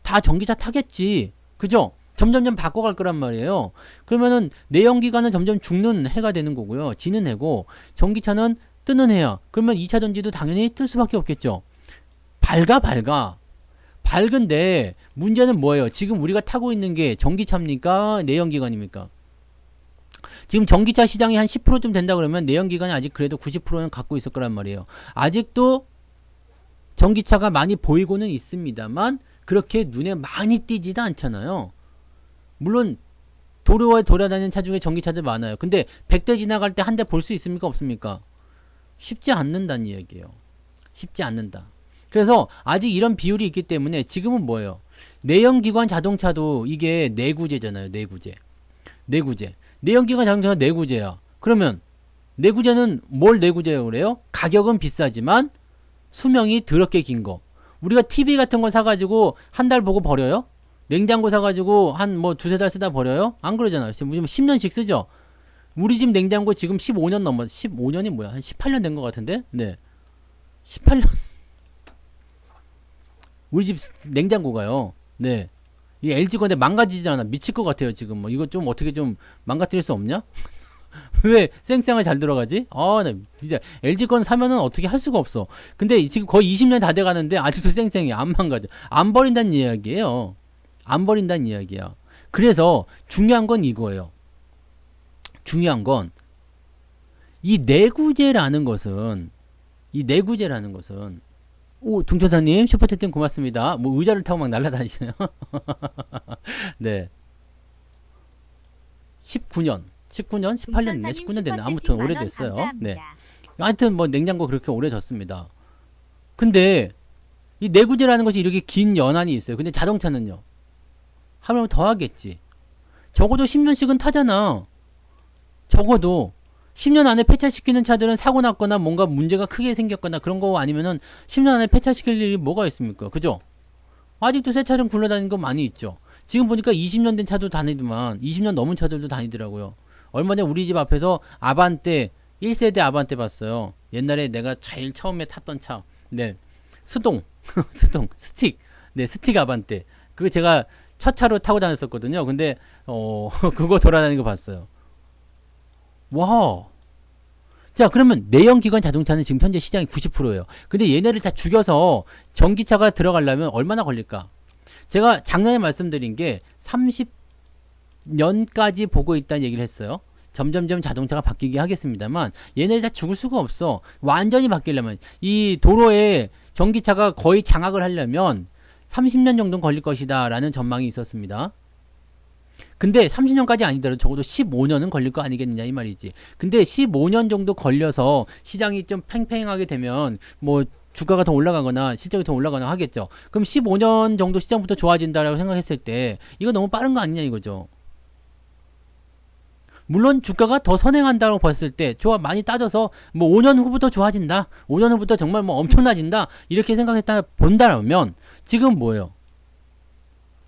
[SPEAKER 1] 다 전기차 타겠지. 그죠? 점점점 바꿔갈 거란 말이에요. 그러면은 내연기관은 점점 죽는 해가 되는 거고요. 지는 해고 전기차는 뜨는 해야. 그러면 2차전지도 당연히 뜰 수밖에 없겠죠. 밝아. 밝은데 문제는 뭐예요? 지금 우리가 타고 있는 게 전기차입니까? 내연기관입니까? 지금 전기차 시장이 한 10%쯤 된다 그러면 내연기관이 아직 그래도 90%는 갖고 있을 거란 말이에요. 아직도 전기차가 많이 보이고는 있습니다만 그렇게 눈에 많이 띄지도 않잖아요. 물론 도로에 돌아다니는 차 중에 전기차들 많아요. 근데 100대 지나갈 때 한 대 볼 수 있습니까? 없습니까? 쉽지 않는다는 얘기예요. 쉽지 않는다. 그래서 아직 이런 비율이 있기 때문에 지금은 뭐예요? 내연기관 자동차도 이게 내구재잖아요. 내구재. 내연기관 자동차가 내구재야. 그러면 내구재는 뭘 내구재라고 그래요? 가격은 비싸지만 수명이 더럽게 긴 거. 우리가 TV 같은 거 사가지고 한 달 보고 버려요? 냉장고 사가지고 한 뭐 두세 달 쓰다 버려요? 안 그러잖아요. 지금 10년씩 쓰죠? 우리 집 냉장고 지금 15년 넘어, 15년이 뭐야? 한 18년 된 것 같은데? 네. 18년. 우리 집 냉장고가요. 네. 이 LG 건데 망가지잖아. 미칠 것 같아요, 지금. 뭐, 이거 좀 어떻게 좀 망가뜨릴 수 없냐? 왜 쌩쌩을 잘 들어가지? 아, 나 진짜 LG 건 사면은 어떻게 할 수가 없어. 근데 지금 거의 20년 다 돼가는데 아직도 쌩쌩이 안 망가져. 안 버린다는 이야기예요. 안 버린다는 이야기야. 그래서 중요한 건 이거예요. 중요한 건 이 내구재라는 것은 오, 동천사님 슈퍼채팅 고맙습니다. 뭐 의자를 타고 막 날아다니시네요. 네. 19년, 18년 됐네. 19년 됐네. 아무튼 오래됐어요. 네. 하여튼 뭐 냉장고 그렇게 오래됐습니다. 근데 이 내구재라는 것이 이렇게 긴 연한이 있어요. 근데 자동차는요. 하면 더 하겠지. 적어도 10년씩은 타잖아. 적어도 10년 안에 폐차시키는 차들은 사고 났거나 뭔가 문제가 크게 생겼거나 그런 거 아니면은 10년 안에 폐차시킬 일이 뭐가 있습니까? 그죠? 아직도 새 차좀 굴러다니는 거 많이 있죠. 지금 보니까 20년 된 차도 다니더만 20년 넘은 차들도 다니더라고요. 얼마 전에 우리 집 앞에서 아반떼 1세대 아반떼 봤어요. 옛날에 내가 제일 처음에 탔던 차. 네. 수동 스틱. 네, 스틱 아반떼. 그거 제가 첫 차로 타고 다녔었거든요. 근데 그거 돌아다니는 거 봤어요. 와. 자, 그러면 내연기관 자동차는 지금 현재 시장이 90%예요. 근데 얘네를 다 죽여서 전기차가 들어가려면 얼마나 걸릴까? 제가 작년에 말씀드린 게 30년까지 보고 있다는 얘기를 했어요. 점점점 자동차가 바뀌게 하겠습니다만 얘네들 다 죽을 수가 없어. 완전히 바뀌려면 이 도로에 전기차가 거의 장악을 하려면 30년 정도는 걸릴 것이다 라는 전망이 있었습니다. 근데 30년까지 아니더라도 적어도 15년은 걸릴 거 아니겠느냐 이 말이지. 근데 15년 정도 걸려서 시장이 좀 팽팽하게 되면 뭐 주가가 더 올라가거나 실적이 더 올라가거나 하겠죠. 그럼 15년 정도 시장부터 좋아진다라고 생각했을 때 이거 너무 빠른 거 아니냐 이거죠. 물론 주가가 더 선행한다고 봤을 때 좋아 많이 따져서 뭐 5년 후부터 좋아진다. 5년 후부터 정말 뭐 엄청나진다. 이렇게 생각했다 본다면 지금 뭐예요?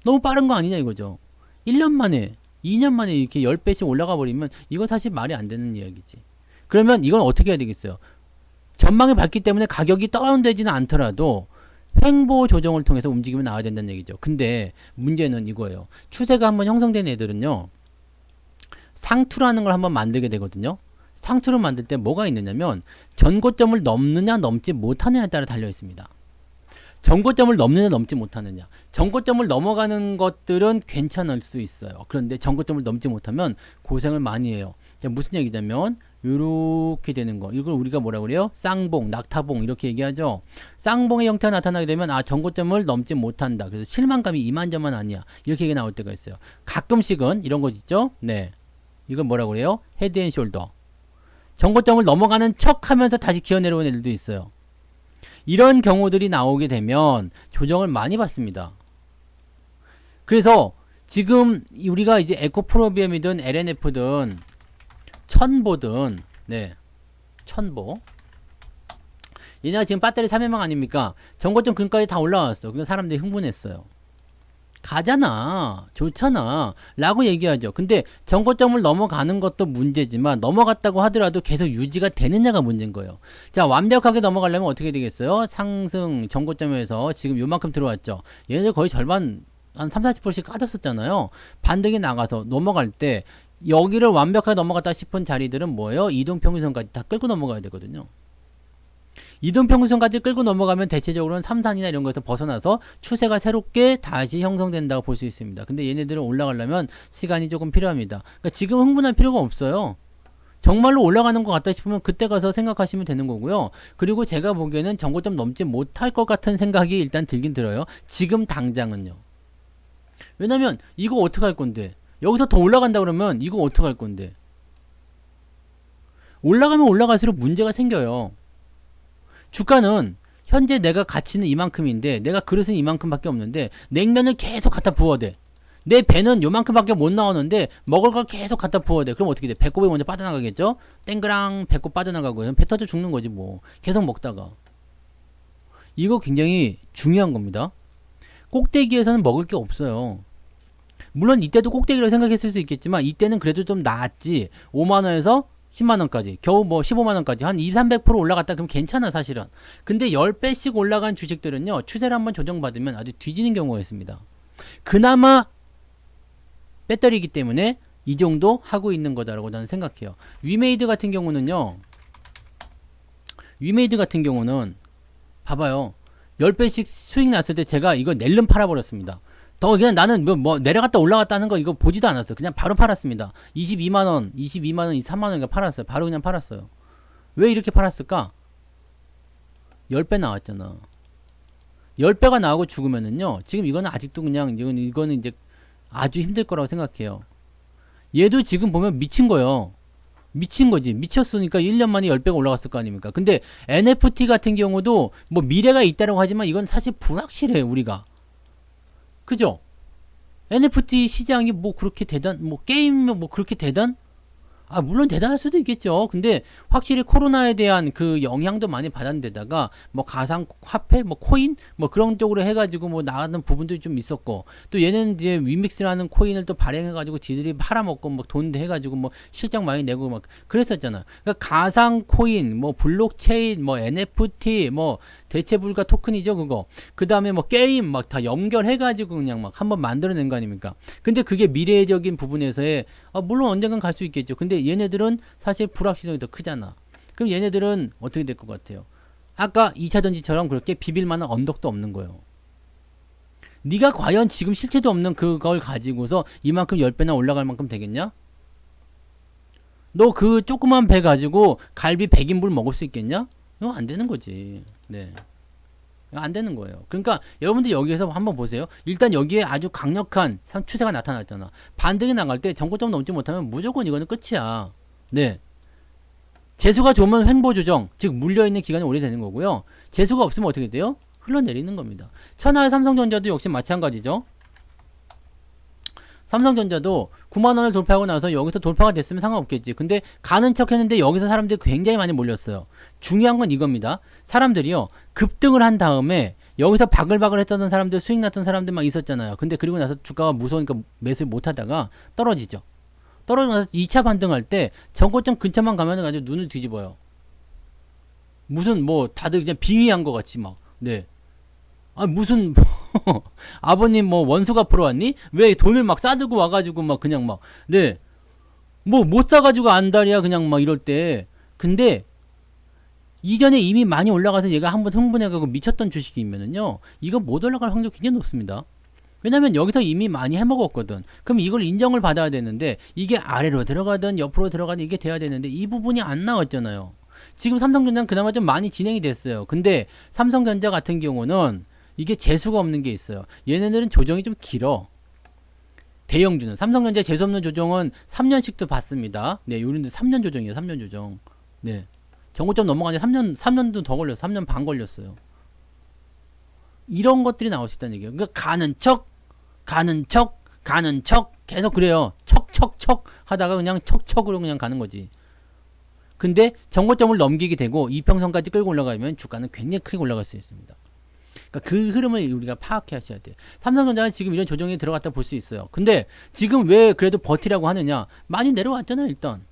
[SPEAKER 1] 너무 빠른 거 아니냐 이거죠. 1년 만에 2년 만에 이렇게 10배씩 올라가 버리면 이거 사실 말이 안 되는 이야기지. 그러면 이건 어떻게 해야 되겠어요? 전망이 밝기 때문에 가격이 다운되지는 않더라도 횡보 조정을 통해서 움직임이 나와야 된다는 얘기죠. 근데 문제는 이거예요. 추세가 한번 형성된 애들은요. 상투라는 걸 한번 만들게 되거든요. 상투를 만들 때 뭐가 있느냐면 전고점을 넘느냐 넘지 못하느냐에 따라 달려 있습니다. 전고점을 넘느냐 넘지 못하느냐. 전고점을 넘어가는 것들은 괜찮을 수 있어요. 그런데 전고점을 넘지 못하면 고생을 많이 해요. 자, 무슨 얘기냐면 요렇게 되는 거. 이걸 우리가 뭐라고 그래요? 쌍봉, 낙타봉 이렇게 얘기하죠. 쌍봉의 형태가 나타나게 되면 아 전고점을 넘지 못한다. 그래서 실망감이 이만저만 아니야. 이렇게 얘기 나올 때가 있어요. 가끔씩은 이런 거 있죠. 네. 이걸 뭐라고 그래요? 헤드앤숄더. 전고점을 넘어가는 척 하면서 다시 기어 내려오는 애들도 있어요. 이런 경우들이 나오게 되면 조정을 많이 받습니다. 그래서 지금 우리가 이제 에코프로비움이든 LNF든 천보든 네 천보 얘네가 지금 배터리 3회망 아닙니까? 전고점 근까지 다 올라왔어. 그러니까 사람들이 흥분했어요. 가잖아. 좋잖아. 라고 얘기하죠. 근데 전고점을 넘어가는 것도 문제지만 넘어갔다고 하더라도 계속 유지가 되느냐가 문제인 거예요. 자, 완벽하게 넘어가려면 어떻게 되겠어요? 상승 전고점에서 지금 요만큼 들어왔죠. 얘네들 거의 절반 한 30-40%씩 까졌었잖아요. 반등이 나가서 넘어갈 때 여기를 완벽하게 넘어갔다 싶은 자리들은 뭐예요? 이동평균선까지 다 끌고 넘어가야 되거든요. 이동평균선까지 끌고 넘어가면 대체적으로는 삼산이나 이런 것에서 벗어나서 추세가 새롭게 다시 형성된다고 볼 수 있습니다. 근데 얘네들은 올라가려면 시간이 조금 필요합니다. 그러니까 지금 흥분할 필요가 없어요. 정말로 올라가는 것 같다 싶으면 그때 가서 생각하시면 되는 거고요. 그리고 제가 보기에는 전고점 넘지 못할 것 같은 생각이 일단 들긴 들어요. 지금 당장은요. 왜냐면 이거 어떡할 건데? 여기서 더 올라간다 그러면 이거 어떡할 건데? 올라가면 올라갈수록 문제가 생겨요. 주가는 현재 내가 가치는 이만큼인데 내가 그릇은 이만큼밖에 없는데 냉면을 계속 갖다 부어대. 내 배는 요만큼밖에 못 나오는데 먹을 걸 계속 갖다 부어야 돼. 그럼 어떻게 돼? 배꼽이 먼저 빠져나가겠죠? 땡그랑 배꼽 빠져나가고 배 터져 죽는 거지 뭐. 계속 먹다가. 이거 굉장히 중요한 겁니다. 꼭대기에서는 먹을 게 없어요. 물론 이때도 꼭대기라고 생각했을 수 있겠지만 이때는 그래도 좀 나았지. 5만원에서 10만원까지 겨우 뭐 15만원까지 한 200~300% 올라갔다 그러면 괜찮아 사실은. 근데 10배씩 올라간 주식들은요 추세를 한번 조정받으면 아주 뒤지는 경우가 있습니다. 그나마 배터리이기 때문에 이 정도 하고 있는 거다라고 저는 생각해요. 위메이드 같은 경우는요, 위메이드 같은 경우는 봐봐요. 10배씩 수익 났을 때 제가 이거 낼름 팔아버렸습니다. 더 그냥 나는 뭐 내려갔다 올라갔다 하는 거 이거 보지도 않았어요. 그냥 바로 팔았습니다. 22만원, 23만원인가 팔았어요. 바로 그냥 팔았어요. 왜 이렇게 팔았을까? 10배 나왔잖아. 10배가 나오고 죽으면은요, 지금 이거는 아직도 그냥, 이거는 이제 아주 힘들 거라고 생각해요. 얘도 지금 보면 미친 거예요. 미친 거지. 미쳤으니까 1년 만에 10배가 올라갔을 거 아닙니까? 근데 NFT 같은 경우도 뭐 미래가 있다라고 하지만 이건 사실 불확실해요, 우리가. 그죠? NFT 시장이 뭐 그렇게 뭐 게임 뭐 그렇게 물론 대단할 수도 있겠죠. 근데 확실히 코로나에 대한 그 영향도 많이 받은 데다가 뭐 가상 화폐, 뭐 코인, 뭐 그런 쪽으로 해가지고 뭐 나가는 부분들이 좀 있었고, 또 얘는 이제 위믹스라는 코인을 또 발행해가지고 지들이 팔아먹고 뭐 돈 해가지고 뭐 실적 많이 내고 막 그랬었잖아. 그러니까 가상 코인, 뭐 블록체인, 뭐 NFT, 뭐 대체 불가 토큰이죠 그거. 그 다음에 뭐 게임 막 다 연결해가지고 그냥 막 한번 만들어낸 거 아닙니까? 근데 그게 미래적인 부분에서의 물론 언젠간 갈 수 있겠죠. 근데 얘네들은 사실 불확실성이 더 크잖아. 그럼 얘네들은 어떻게 될 것 같아요? 아까 2차 전지처럼 그렇게 비빌 만한 언덕도 없는 거예요. 네가 과연 지금 실체도 없는 그걸 가지고서 이만큼 10배나 올라갈 만큼 되겠냐? 너 그 조그만 배 가지고 갈비 100인분 먹을 수 있겠냐? 이거 안 되는 거지. 네. 안 되는 거예요. 그러니까 여러분들 여기에서 한번 보세요. 일단 여기에 아주 강력한 추세가 나타났잖아. 반등이 나갈 때 정고점 넘지 못하면 무조건 이거는 끝이야. 네. 재수가 좋으면 횡보 조정, 즉 물려있는 기간이 오래되는 거고요. 재수가 없으면 어떻게 돼요? 흘러내리는 겁니다. 천하의 삼성전자도 역시 마찬가지죠. 삼성전자도 9만원을 돌파하고 나서 여기서 돌파가 됐으면 상관없겠지. 근데 가는 척 했는데 여기서 사람들이 굉장히 많이 몰렸어요. 중요한 건 이겁니다. 사람들이요, 급등을 한 다음에 여기서 바글바글 했던 사람들, 수익 났던 사람들 막 있었잖아요. 근데 그리고 나서 주가가 무서우니까 매수를 못 하다가 떨어지죠. 떨어지고 나서 2차 반등할 때 전고점 근처만 가면은 아주 눈을 뒤집어요. 무슨 뭐 다들 그냥 빙의한 것 같이 막. 네. 무슨 아버님 뭐 원수 갚으러 왔니? 왜 돈을 막 싸들고 와가지고 막 그냥 막 네 뭐 못 사가지고 안달이야 그냥 막 이럴 때. 근데 이전에 이미 많이 올라가서 얘가 한번 흥분해가고 미쳤던 주식이면은요 이거 못 올라갈 확률이 굉장히 높습니다. 왜냐면 여기서 이미 많이 해먹었거든. 그럼 이걸 인정을 받아야 되는데 이게 아래로 들어가든 옆으로 들어가든 이게 돼야 되는데 이 부분이 안 나왔잖아요. 지금 삼성전자는 그나마 좀 많이 진행이 됐어요. 근데 삼성전자 같은 경우는 이게 재수가 없는 게 있어요. 얘네들은 조정이 좀 길어. 대형주는. 삼성전자 재수 없는 조정은 3년씩도 받습니다. 네, 요런데 3년 조정이에요. 3년 조정. 네. 정고점 넘어가니 3년도 더 걸렸어. 3년 반 걸렸어요. 이런 것들이 나올 수 있다는 얘기예요. 그러니까 가는 척 계속 그래요. 척 하다가 그냥 척으로 그냥 가는 거지. 근데 정고점을 넘기게 되고 이평선까지 끌고 올라가면 주가는 굉장히 크게 올라갈 수 있습니다. 그러니까 그 흐름을 우리가 파악해 하셔야 돼요. 삼성전자는 지금 이런 조정에 들어갔다 볼 수 있어요. 근데 지금 왜 그래도 버티라고 하느냐? 많이 내려왔잖아요, 일단.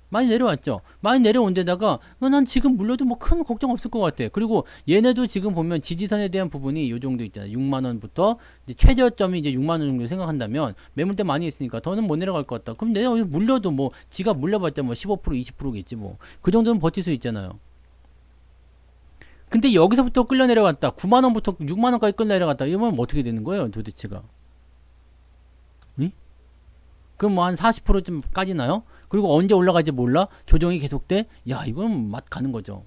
[SPEAKER 1] 많이 내려왔죠. 많이 내려온 데다가 난 지금 물려도 뭐 큰 걱정 없을 것 같아. 그리고 얘네도 지금 보면 지지선에 대한 부분이 요 정도 있잖아요. 6만원부터 최저점이 이제 6만원 정도 생각한다면 매물대 많이 있으니까 더는 못 내려갈 것 같다. 그럼 내가 물려도 뭐 지가 물려봤자 뭐 15% 20%겠지 뭐. 그 정도는 버틸 수 있잖아요. 근데 여기서부터 끌려 내려갔다. 9만원부터 6만원까지 끌려 내려갔다. 이러면 어떻게 되는 거예요, 도대체가? 응? 그럼 뭐 한 40%쯤 까지나요? 그리고 언제 올라갈지 몰라? 조정이 계속돼? 야, 이건 맛 가는 거죠.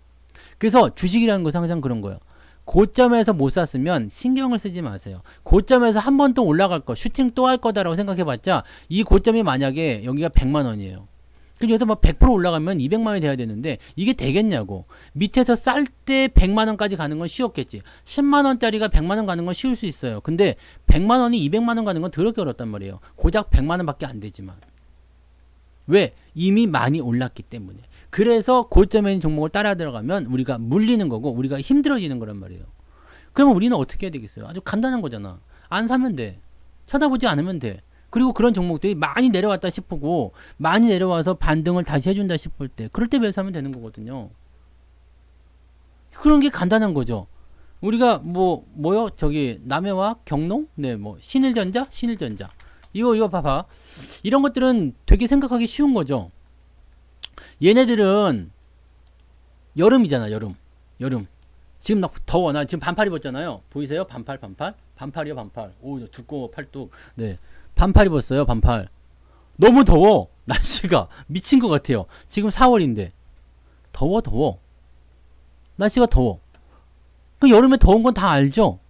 [SPEAKER 1] 그래서 주식이라는 것은 항상 그런 거예요. 고점에서 못 샀으면 신경을 쓰지 마세요. 고점에서 한 번 또 올라갈 거, 슈팅 또 할 거다라고 생각해봤자 이 고점이 만약에 여기가 100만 원이에요. 그럼 여기서 뭐 100% 올라가면 200만 원이 돼야 되는데 이게 되겠냐고. 밑에서 쌀 때 100만 원까지 가는 건 쉬웠겠지. 10만 원짜리가 100만 원 가는 건 쉬울 수 있어요. 근데 100만 원이 200만 원 가는 건 더럽게 어렵단 말이에요. 고작 100만 원밖에 안 되지만. 왜? 이미 많이 올랐기 때문에. 그래서 고점에 있는 종목을 따라 들어가면 우리가 물리는 거고 우리가 힘들어지는 거란 말이에요. 그러면 우리는 어떻게 해야 되겠어요? 아주 간단한 거잖아. 안 사면 돼. 쳐다보지 않으면 돼. 그리고 그런 종목들이 많이 내려왔다 싶고 많이 내려와서 반등을 다시 해준다 싶을 때 그럴 때 매수하면 되는 거거든요. 그런 게 간단한 거죠. 우리가 뭐요? 저기 남해와 경농? 네, 뭐 신일전자? 신일전자. 이거 봐봐. 이런 것들은 되게 생각하기 쉬운 거죠. 얘네들은 여름이잖아, 여름. 지금 나 더워. 나 지금 반팔 입었잖아요. 보이세요? 반팔이요, 반팔. 오, 두꺼워, 팔뚝. 네. 반팔 입었어요, 반팔. 너무 더워. 날씨가 미친 것 같아요. 지금 4월인데. 더워. 날씨가 더워. 그 여름에 더운 건 다 알죠?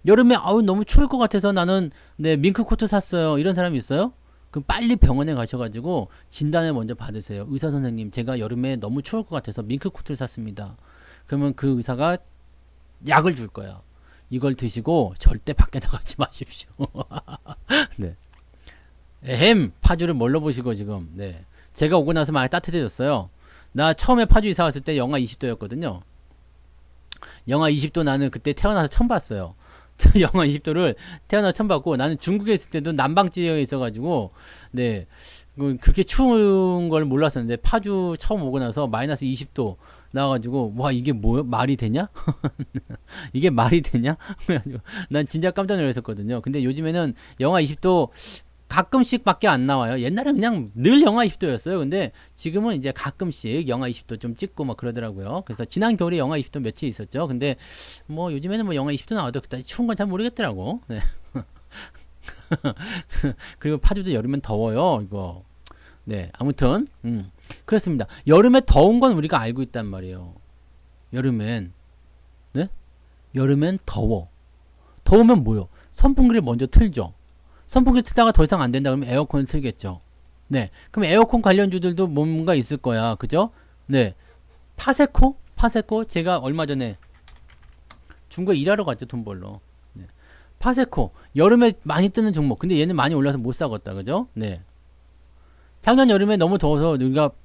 [SPEAKER 1] 여름에 너무 추울 것 같아서 나는 밍크 코트 샀어요. 이런 사람이 있어요? 그럼 빨리 병원에 가셔가지고 진단을 먼저 받으세요. 의사 선생님, 제가 여름에 너무 추울 것 같아서 밍크 코트를 샀습니다. 그러면 그 의사가 약을 줄 거야. 이걸 드시고 절대 밖에 나가지 마십시오. 네. 파주를 뭘로 보시고 지금. 네. 제가 오고 나서 많이 따뜻해졌어요. 나 처음에 파주 이사 왔을 때 영하 20도였거든요. 영하 20도 나는 그때 태어나서 처음 봤어요. 영하 20도를 태어나서 처음 봤고, 나는 중국에 있을 때도 남방 지역에 있어가지고, 네. 그렇게 추운 걸 몰랐었는데, 파주 처음 오고 나서 마이너스 20도 나와가지고, 와, 이게 말이 되냐? 이게 말이 되냐? 난 진짜 깜짝 놀랐었거든요. 근데 요즘에는 영하 20도 가끔씩 밖에 안 나와요. 옛날에 그냥 늘 영하 20도였어요. 근데 지금은 이제 가끔씩 영하 20도 좀 찍고 막 그러더라고요. 그래서 지난 겨울에 영하 20도 며칠 있었죠. 근데 뭐 요즘에는 뭐 영하 20도 나와도 그때 추운 건 잘 모르겠더라고. 네. 그리고 파주도 여름엔 더워요. 이거. 네. 아무튼 그렇습니다. 여름에 더운 건 우리가 알고 있단 말이에요. 여름엔 더워. 더우면 뭐요? 선풍기를 먼저 틀죠. 선풍기 틀다가 더 이상 안 된다 그러면 에어컨을 틀겠죠. 네. 그럼 에어컨 관련주들도 뭔가 있을 거야. 그죠? 네. 파세코? 제가 얼마 전에 중국에 일하러 갔죠. 돈 벌러. 네. 파세코. 여름에 많이 뜨는 종목. 근데 얘는 많이 올라서 못 사겠다. 그죠? 네. 작년 여름에 너무 더워서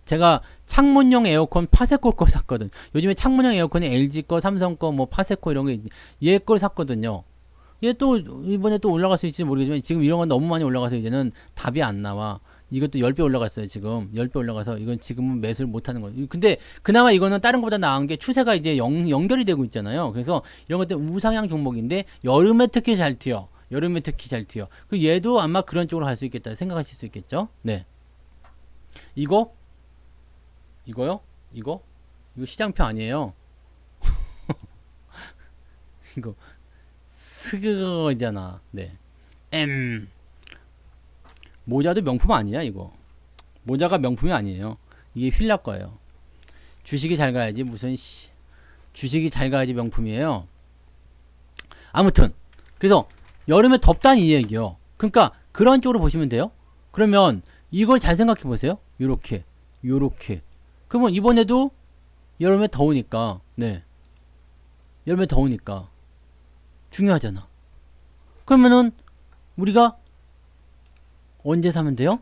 [SPEAKER 1] 제가 창문용 에어컨 파세코 거 샀거든. 요즘에 창문용 에어컨이 LG 거, 삼성 거, 뭐 파세코 이런 게 얘 걸 샀거든요. 얘 또 이번에 또 올라갈 수 있을지 모르겠지만 지금 이런 건 너무 많이 올라가서 이제는 답이 안 나와. 이것도 10배 올라갔어요. 지금 10배 올라가서 이건 지금은 매수를 못하는 거예요. 근데 그나마 이거는 다른 것보다 나은 게 추세가 이제 연결이 되고 있잖아요. 그래서 이런 것들 우상향 종목인데 여름에 특히 잘 튀어. 그 얘도 아마 그런 쪽으로 갈 수 있겠다 생각하실 수 있겠죠. 네. 이거요? 이거 시장표 아니에요. 이거 스그잖아. 네. 모자도 명품 아니야 이거. 모자가 명품이 아니에요. 이게 휠라 거예요. 주식이 잘 가야지 무슨 주식이 잘 가야지 명품이에요. 아무튼 그래서 여름에 덥다는 이 얘기요. 그러니까 그런 쪽으로 보시면 돼요. 그러면 이걸 잘 생각해 보세요. 요렇게 그러면 이번에도 여름에 더우니까 여름에 더우니까 중요하잖아. 그러면은 우리가 언제 사면 돼요?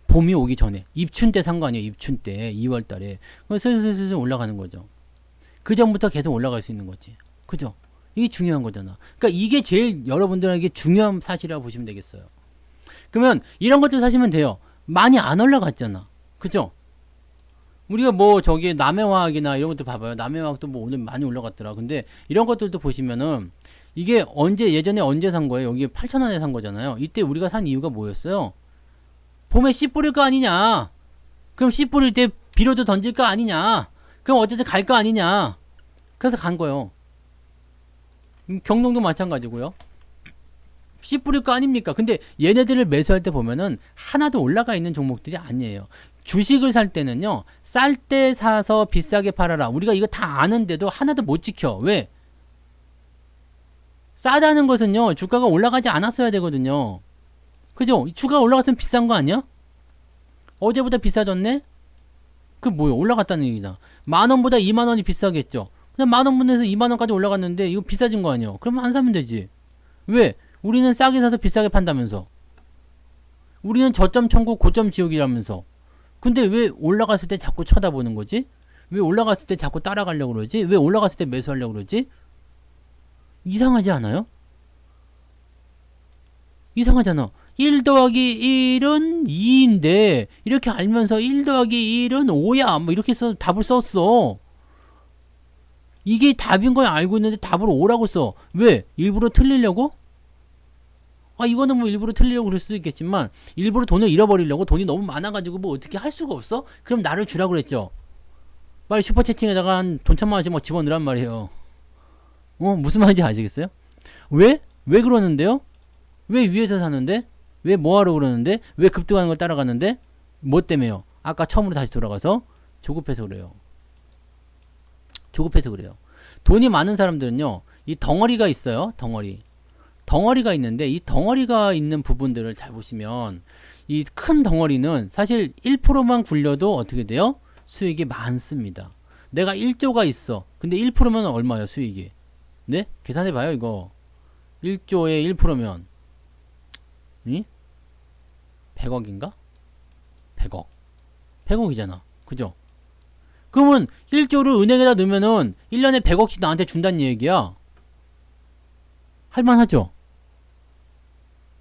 [SPEAKER 1] 봄이 오기 전에. 입춘 때 산 거 아니에요. 입춘 때 2월 달에. 그럼 슬슬 올라가는 거죠. 그 전부터 계속 올라갈 수 있는 거지. 그죠? 이게 중요한 거잖아. 그러니까 이게 제일 여러분들에게 중요한 사실이라고 보시면 되겠어요. 그러면 이런 것들 사시면 돼요. 많이 안 올라갔잖아. 그죠? 우리가 뭐 저기 남해화학이나 이런 것들 봐봐요. 남해화학도 뭐 오늘 많이 올라갔더라. 근데 이런 것들도 보시면은 이게 예전에 언제 산 거예요? 여기 8,000원에 산 거잖아요. 이때 우리가 산 이유가 뭐였어요? 봄에 씨 뿌릴 거 아니냐? 그럼 씨 뿌릴 때 비료도 던질 거 아니냐? 그럼 어쨌든 갈 거 아니냐? 그래서 간 거예요. 경동도 마찬가지고요. 씨 뿌릴 거 아닙니까? 근데 얘네들을 매수할 때 보면은 하나도 올라가 있는 종목들이 아니에요. 주식을 살 때는요, 쌀 때 사서 비싸게 팔아라. 우리가 이거 다 아는데도 하나도 못 지켜. 왜? 싸다는 것은요, 주가가 올라가지 않았어야 되거든요. 그죠? 주가가 올라갔으면 비싼 거 아니야? 어제보다 비싸졌네? 그 뭐요? 올라갔다는 얘기다. 10,000원보다 20,000원이 비싸겠죠. 그냥 10,000원에서 20,000원까지 올라갔는데 이거 비싸진 거 아니에요? 그러면 안 사면 되지. 왜? 우리는 싸게 사서 비싸게 판다면서. 우리는 저점 천국 고점 지옥이라면서. 근데 왜 올라갔을 때 자꾸 쳐다보는 거지? 왜 올라갔을 때 자꾸 따라가려고 그러지? 왜 올라갔을 때 매수하려고 그러지? 이상하지 않아요? 이상하잖아. 1 더하기 1은 2인데 이렇게 알면서 1 더하기 1은 5야 뭐 이렇게 써 답을 썼어. 이게 답인 걸 알고 있는데 답을 5라고 써. 왜? 일부러 틀리려고? 아 이거는 뭐 일부러 틀리려고 그럴 수도 있겠지만 일부러 돈을 잃어버리려고. 돈이 너무 많아가지고 뭐 어떻게 할 수가 없어? 그럼 나를 주라고 그랬죠. 빨리 슈퍼채팅에다가 한 돈 1,000,000원씩 뭐 집어넣으란 말이에요. 무슨 말인지 아시겠어요? 왜? 왜 그러는데요? 왜 위에서 사는데? 왜 뭐하러 그러는데? 왜 급등하는 걸 따라가는데? 뭐 때문에요? 아까 처음으로 다시 돌아가서 조급해서 그래요. 조급해서 그래요. 돈이 많은 사람들은요, 이 덩어리가 있어요. 덩어리가 있는데 이 덩어리가 있는 부분들을 잘 보시면 이 큰 덩어리는 사실 1%만 굴려도 어떻게 돼요? 수익이 많습니다. 내가 1조가 있어. 근데 1%면 얼마예요, 수익이? 네? 계산해봐요, 이거. 1조에 1%면 100억인가? 100억이잖아. 그죠? 그러면 1조를 은행에다 넣으면은 1년에 100억씩 나한테 준다는 얘기야. 할만하죠?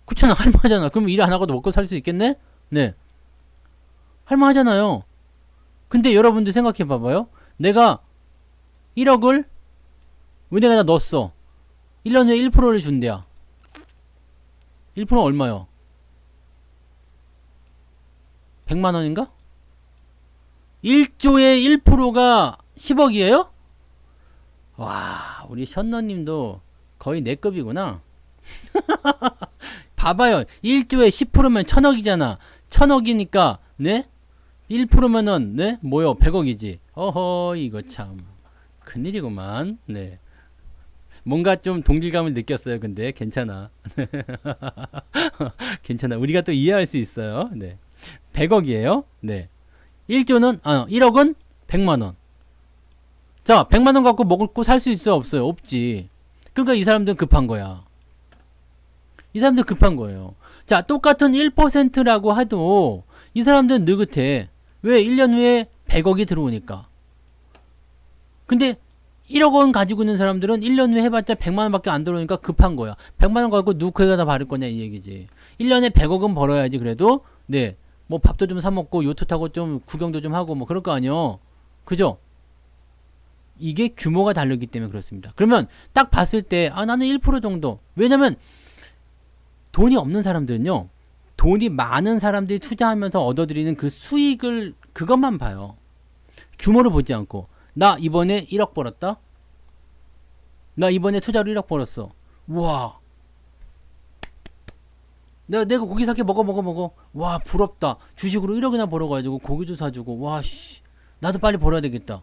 [SPEAKER 1] 그렇잖아. 할만하잖아. 그럼 일 안 하고도 먹고 살 수 있겠네? 네. 할만하잖아요. 근데 여러분들 생각해 봐봐요. 내가 1억을 은행에다 넣었어. 1년에 1%를 준대야. 1% 얼마요? 100만원인가? 1조의 1%가 10억이에요? 와, 우리 션너님도 거의 내 급이구나. 봐봐요. 1조에 10%면 1,000억이잖아. 1,000억이니까, 네? 1%면은, 네? 뭐요? 100억이지. 어허, 이거 참. 큰일이구만. 네. 뭔가 좀 동질감을 느꼈어요. 근데 괜찮아. 괜찮아. 우리가 또 이해할 수 있어요. 네. 100억이에요. 네. 1억은 100만원. 자, 100만원 갖고 먹고 살 수 있어요? 없어요? 없지. 그러니까 이 사람들은 급한 거야. 이 사람들 급한 거예요. 자, 똑같은 1%라고 해도 이 사람들은 느긋해. 왜? 1년 후에 100억이 들어오니까. 근데 1억 원 가지고 있는 사람들은 1년 후에 해봤자 100만 원밖에 안 들어오니까 급한 거야. 100만 원 갖고 누구에다 바를 거냐 이 얘기지. 1년에 100억은 벌어야지 그래도 네. 뭐 밥도 좀 사 먹고 요트 타고 좀 구경도 좀 하고 뭐 그럴 거 아니요. 그죠? 이게 규모가 다르기 때문에 그렇습니다. 그러면 딱 봤을 때 나는 1% 정도. 왜냐면 돈이 없는 사람들은요. 돈이 많은 사람들이 투자하면서 얻어들이는 그 수익을 그것만 봐요. 규모를 보지 않고 나 이번에 1억 벌었다. 나 이번에 투자로 1억 벌었어. 우와. 내가 고기 사게 먹어. 와, 부럽다. 주식으로 1억이나 벌어가지고 고기도 사주고. 와, 씨. 나도 빨리 벌어야 되겠다.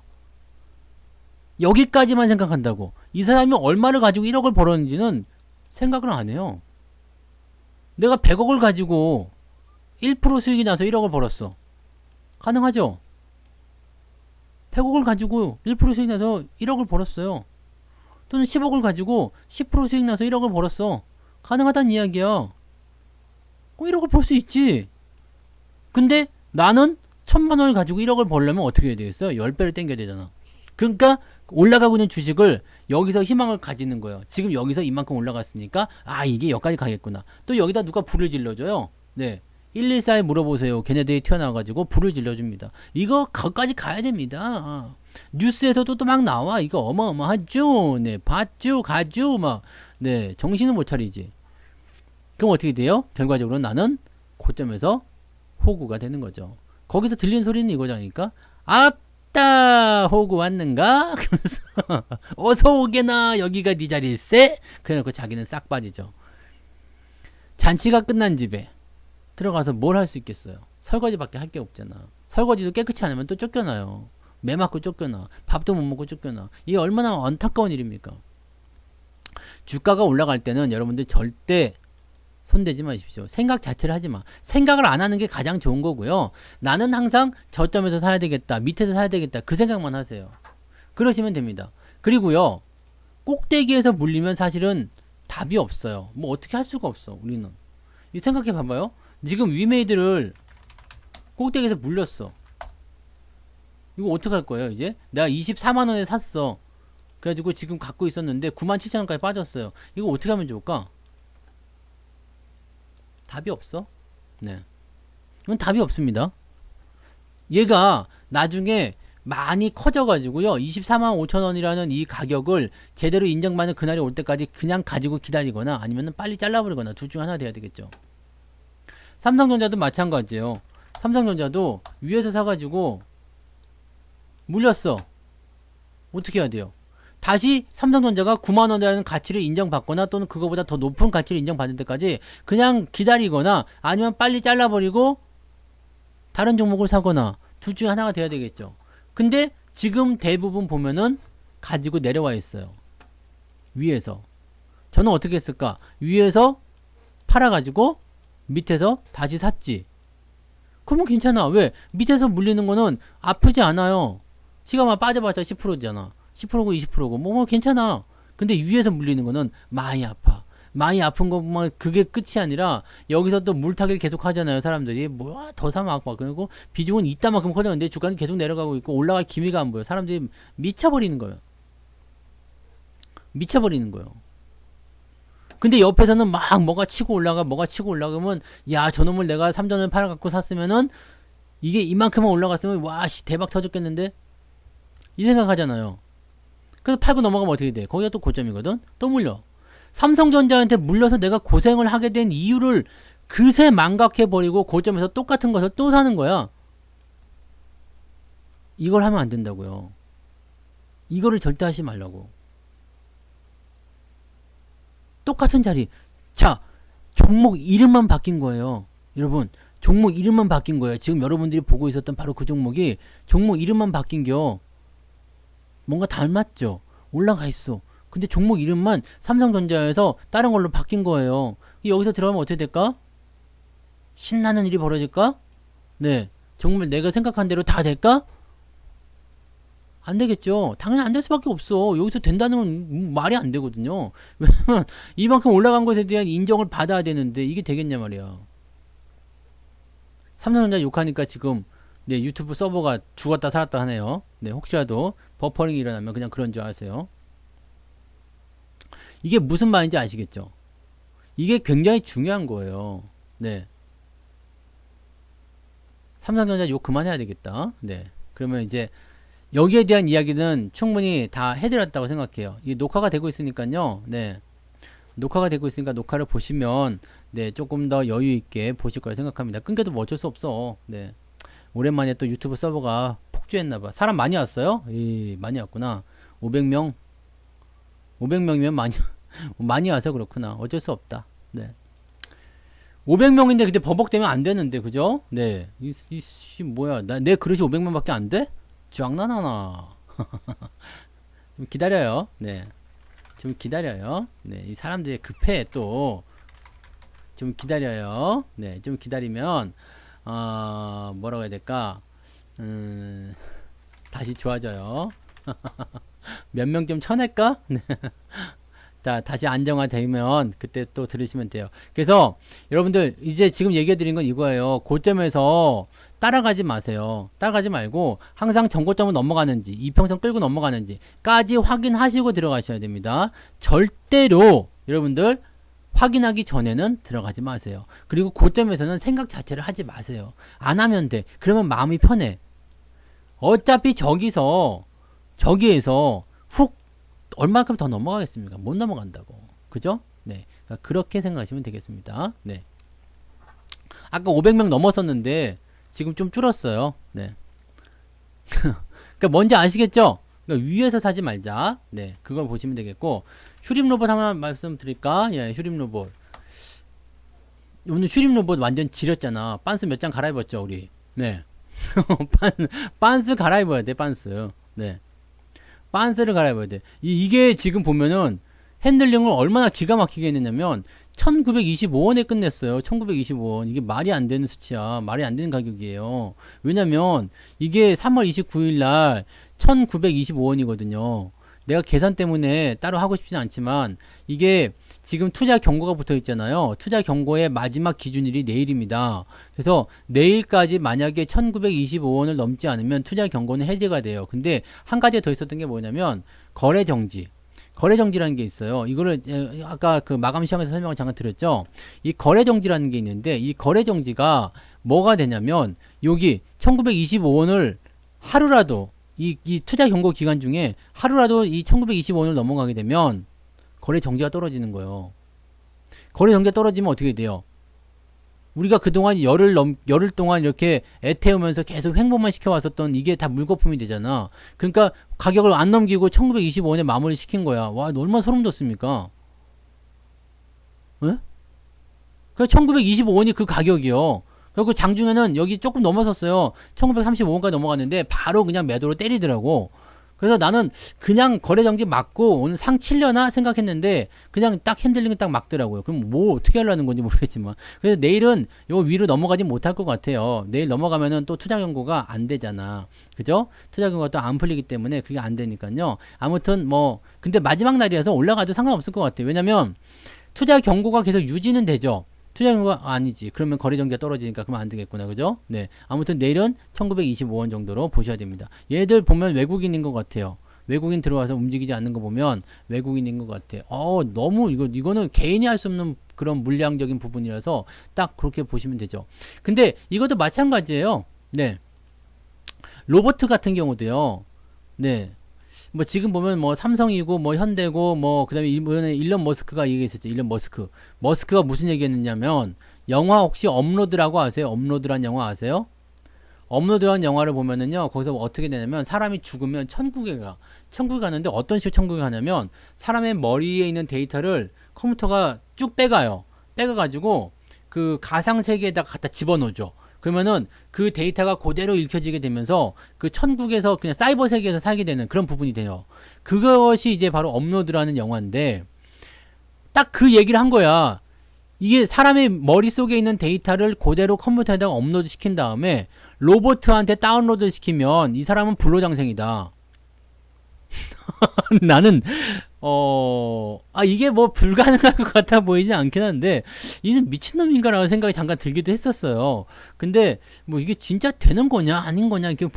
[SPEAKER 1] 여기까지만 생각한다고. 이 사람이 얼마를 가지고 1억을 벌었는지는 생각을 안 해요. 내가 100억을 가지고 1% 수익이 나서 1억을 벌었어. 가능하죠? 100억을 가지고 1% 수익 나서 1억을 벌었어요. 또는 10억을 가지고 10% 수익 나서 1억을 벌었어. 가능하다는 이야기야. 1억을 벌 수 있지. 근데 나는 1,000만원을 가지고 1억을 벌려면 어떻게 해야 되겠어? 10배를 땡겨야 되잖아. 그러니까 올라가고 있는 주식을 여기서 희망을 가지는 거예요. 지금 여기서 이만큼 올라갔으니까 이게 여기까지 가겠구나. 또 여기다 누가 불을 질러줘요. 네. 114에 물어보세요. 걔네들이 튀어나와가지고 불을 질러줍니다. 이거 거기까지 가야 됩니다. 뉴스에서도 또 막 나와. 이거 어마어마하죠. 네. 봤죠. 가죠. 막. 네. 정신을 못 차리지. 그럼 어떻게 돼요? 결과적으로 나는 고점에서 호구가 되는 거죠. 거기서 들리는 소리는 이거잖아니까. 아따 호구 왔는가? 그러면서 어서 오게나 여기가 네 자리일세? 그래놓고 자기는 싹 빠지죠. 잔치가 끝난 집에 들어가서 뭘 할 수 있겠어요? 설거지밖에 할 게 없잖아. 설거지도 깨끗이 안 하면 또 쫓겨나요. 매 맞고 쫓겨나. 밥도 못 먹고 쫓겨나. 이게 얼마나 안타까운 일입니까? 주가가 올라갈 때는 여러분들 절대 손대지 마십시오. 생각 자체를 하지 마. 생각을 안 하는 게 가장 좋은 거고요. 나는 항상 저점에서 사야 되겠다. 밑에서 사야 되겠다. 그 생각만 하세요. 그러시면 됩니다. 그리고요. 꼭대기에서 물리면 사실은 답이 없어요. 뭐 어떻게 할 수가 없어. 우리는. 이 생각해 봐봐요. 지금 위메이드를 꼭대기에서 물렸어. 이거 어떻게 할 거예요, 이제? 내가 24만원에 샀어. 그래가지고 지금 갖고 있었는데 97,000원까지 빠졌어요. 이거 어떻게 하면 좋을까? 답이 없어? 네. 이건 답이 없습니다. 얘가 나중에 많이 커져가지고요. 24만 5천원이라는 이 가격을 제대로 인정받는 그날이 올 때까지 그냥 가지고 기다리거나 아니면 빨리 잘라버리거나 둘 중 하나 돼야 되겠죠. 삼성전자도 마찬가지예요. 삼성전자도 위에서 사가지고 물렸어. 어떻게 해야 돼요? 다시 삼성전자가 9만원이라는 가치를 인정받거나 또는 그거보다 더 높은 가치를 인정받을 때까지 그냥 기다리거나 아니면 빨리 잘라버리고 다른 종목을 사거나 둘 중에 하나가 돼야 되겠죠. 근데 지금 대부분 보면은 가지고 내려와 있어요. 위에서. 저는 어떻게 했을까? 위에서 팔아가지고 밑에서 다시 샀지. 그러면 괜찮아. 왜? 밑에서 물리는 거는 아프지 않아요. 시가만 빠져봤자 10%잖아. 10%고 20%고 뭐 괜찮아. 근데 위에서 물리는 거는 많이 아파. 많이 아픈 것만 그게 끝이 아니라 여기서 또 물타기를 계속 하잖아요. 사람들이 뭐야 더 사면 막 그리고 비중은 이따만큼 커졌는데 주가는 계속 내려가고 있고 올라갈 기미가 안 보여. 사람들이 미쳐버리는 거예요. 미쳐버리는 거예요. 근데 옆에서는 막 뭐가 치고 올라가 뭐가 치고 올라가면 야 저놈을 내가 3전을 팔아갖고 샀으면은 이게 이만큼만 올라갔으면 와씨 대박 터졌겠는데 이 생각하잖아요. 그래서 팔고 넘어가면 어떻게 돼? 거기가 또 고점이거든. 또 물려. 삼성전자한테 물려서 내가 고생을 하게 된 이유를 그새 망각해버리고 고점에서 똑같은 것을 또 사는 거야. 이걸 하면 안 된다고요. 이거를 절대 하지 말라고. 똑같은 자리. 자, 종목 이름만 바뀐 거예요. 여러분, 종목 이름만 바뀐 거예요. 지금 여러분들이 보고 있었던 바로 그 종목이 종목 이름만 바뀐겨. 뭔가 닮았죠. 올라가 있어. 근데 종목 이름만 삼성전자에서 다른 걸로 바뀐 거예요. 여기서 들어가면 어떻게 될까? 신나는 일이 벌어질까? 네. 정말 내가 생각한 대로 다 될까? 안 되겠죠. 당연히 안 될 수밖에 없어. 여기서 된다는 건 말이 안 되거든요. 왜냐면 이만큼 올라간 것에 대한 인정을 받아야 되는데 이게 되겠냐 말이야. 삼성전자 욕하니까 지금 네, 유튜브 서버가 죽었다 살았다 하네요. 네, 혹시라도 버퍼링이 일어나면 그냥 그런 줄 아세요. 이게 무슨 말인지 아시겠죠? 이게 굉장히 중요한 거예요. 네. 삼성전자 욕 그만해야 되겠다. 네. 그러면 이제 여기에 대한 이야기는 충분히 다 해드렸다고 생각해요. 이게 녹화가 되고 있으니까요. 네. 녹화가 되고 있으니까 녹화를 보시면 네, 조금 더 여유 있게 보실 거라 생각합니다. 끊겨도 뭐 어쩔 수 없어. 네. 오랜만에 또 유튜브 서버가 폭주했나봐. 사람 많이 왔어요? 많이 왔구나. 500명? 500명이면 많이 와서 그렇구나. 어쩔 수 없다. 네. 500명인데 근데 버벅대면 안 되는데, 그죠? 네. 뭐야. 내 그릇이 500명 밖에 안 돼? 장난하나. 좀 기다려요. 네. 좀 기다려요. 네. 이 사람들이 급해 또. 좀 기다려요. 네. 좀 기다리면, 뭐라고 해야 될까? 다시 좋아져요. 몇 명 좀 쳐낼까? 네. 자, 다시 안정화되면 그때 또 들으시면 돼요. 그래서 여러분들 이제 지금 얘기해 드린 건 이거예요. 고점에서 따라가지 마세요. 따라가지 말고 항상 정고점을 넘어가는지 이평선 끌고 넘어가는지까지 확인하시고 들어가셔야 됩니다. 절대로 여러분들 확인하기 전에는 들어가지 마세요. 그리고 고점에서는 생각 자체를 하지 마세요. 안 하면 돼. 그러면 마음이 편해. 어차피 저기에서 훅 얼마큼 더 넘어가겠습니까? 못 넘어간다고. 그죠? 네. 그러니까 그렇게 생각하시면 되겠습니다. 네. 아까 500명 넘었었는데 지금 좀 줄었어요. 네. 그러니까 뭔지 아시겠죠? 그러니까 위에서 사지 말자. 네. 그걸 보시면 되겠고 휴림 로봇 하나 말씀드릴까? 예, 휴림 로봇. 오늘 휴림 로봇 완전 지렸잖아. 빤스 몇 장 갈아입었죠, 우리. 네. 빤스 갈아입어야 돼, 빤스. 네. 빤스를 갈아입어야 돼. 이게 지금 보면은 핸들링을 얼마나 기가 막히게 했느냐면 1925원에 끝냈어요. 1925원. 이게 말이 안 되는 수치야. 말이 안 되는 가격이에요. 왜냐면 이게 3월 29일 날 1925원이거든요. 내가 계산 때문에 따로 하고 싶지는 않지만 이게 지금 투자 경고가 붙어 있잖아요. 투자 경고의 마지막 기준일이 내일입니다. 그래서 내일까지 만약에 1925원을 넘지 않으면 투자 경고는 해제가 돼요. 근데 한 가지 더 있었던 게 뭐냐면 거래 정지. 거래 정지라는 게 있어요. 이거를 아까 그 마감 시험에서 설명을 잠깐 드렸죠. 이 거래 정지라는 게 있는데 이 거래 정지가 뭐가 되냐면 여기 1925원을 하루라도 이 투자 경고 기간 중에 하루라도 이 1925원을 넘어가게 되면 거래 정지가 떨어지는 거예요. 거래 정지가 떨어지면 어떻게 돼요? 우리가 그동안 열흘 동안 이렇게 애태우면서 계속 횡보만 시켜왔었던 이게 다 물거품이 되잖아. 그러니까 가격을 안 넘기고 1925원에 마무리 시킨 거야. 와, 얼마나 소름 돋습니까? 응? 그 1925원이 그 가격이요. 그리고 장중에는 여기 조금 넘어섰어요. 1935원까지 넘어갔는데 바로 그냥 매도로 때리더라고. 그래서 나는 그냥 거래정지 맞고 오늘 상 치려나 생각했는데 그냥 딱 핸들링을 딱 막더라고요. 그럼 뭐 어떻게 하려는 건지 모르겠지만. 그래서 내일은 요 위로 넘어가지 못할 것 같아요. 내일 넘어가면은 또 투자 경고가 안 되잖아. 그죠? 투자 경고가 또 안 풀리기 때문에 그게 안 되니까요. 아무튼 뭐 근데 마지막 날이라서 올라가도 상관없을 것 같아요. 왜냐면 투자 경고가 계속 유지는 되죠. 투자 경고가 아니지. 그러면 거래 정지가 떨어지니까 그러면 안 되겠구나. 그죠? 네. 아무튼 내일은 1925원 정도로 보셔야 됩니다. 얘들 보면 외국인인 것 같아요. 외국인 들어와서 움직이지 않는 거 보면 외국인인 것 같아. 너무 이거는 개인이 할 수 없는 그런 물량적인 부분이라서 딱 그렇게 보시면 되죠. 근데 이것도 마찬가지예요. 네. 로봇 같은 경우도요. 네. 뭐 지금 보면 뭐 삼성이고 뭐 현대고 뭐 그다음에 이번에 일론 머스크가 얘기했었죠. 일론 머스크가 무슨 얘기했느냐면 영화 혹시 업로드라고 아세요? 업로드란 영화 아세요? 업로드란 영화를 보면은요 거기서 어떻게 되냐면 사람이 죽으면 천국에 가는데 어떤 식으로 천국에 가냐면 사람의 머리에 있는 데이터를 컴퓨터가 쭉 빼가가지고 그 가상 세계에다가 갖다 집어넣죠. 그러면은 그 데이터가 그대로 읽혀지게 되면서 그 천국에서 그냥 사이버 세계에서 살게 되는 그런 부분이 돼요. 그것이 이제 바로 업로드라는 영화인데 딱 그 얘기를 한 거야. 이게 사람의 머릿속에 있는 데이터를 그대로 컴퓨터에다가 업로드 시킨 다음에 로봇한테 다운로드 시키면 이 사람은 불로장생이다. 나는 이게 뭐 불가능할 것 같아 보이지 않긴 한데 이는 미친놈인가라는 생각이 잠깐 들기도 했었어요. 근데 뭐 이게 진짜 되는 거냐 아닌 거냐 이렇게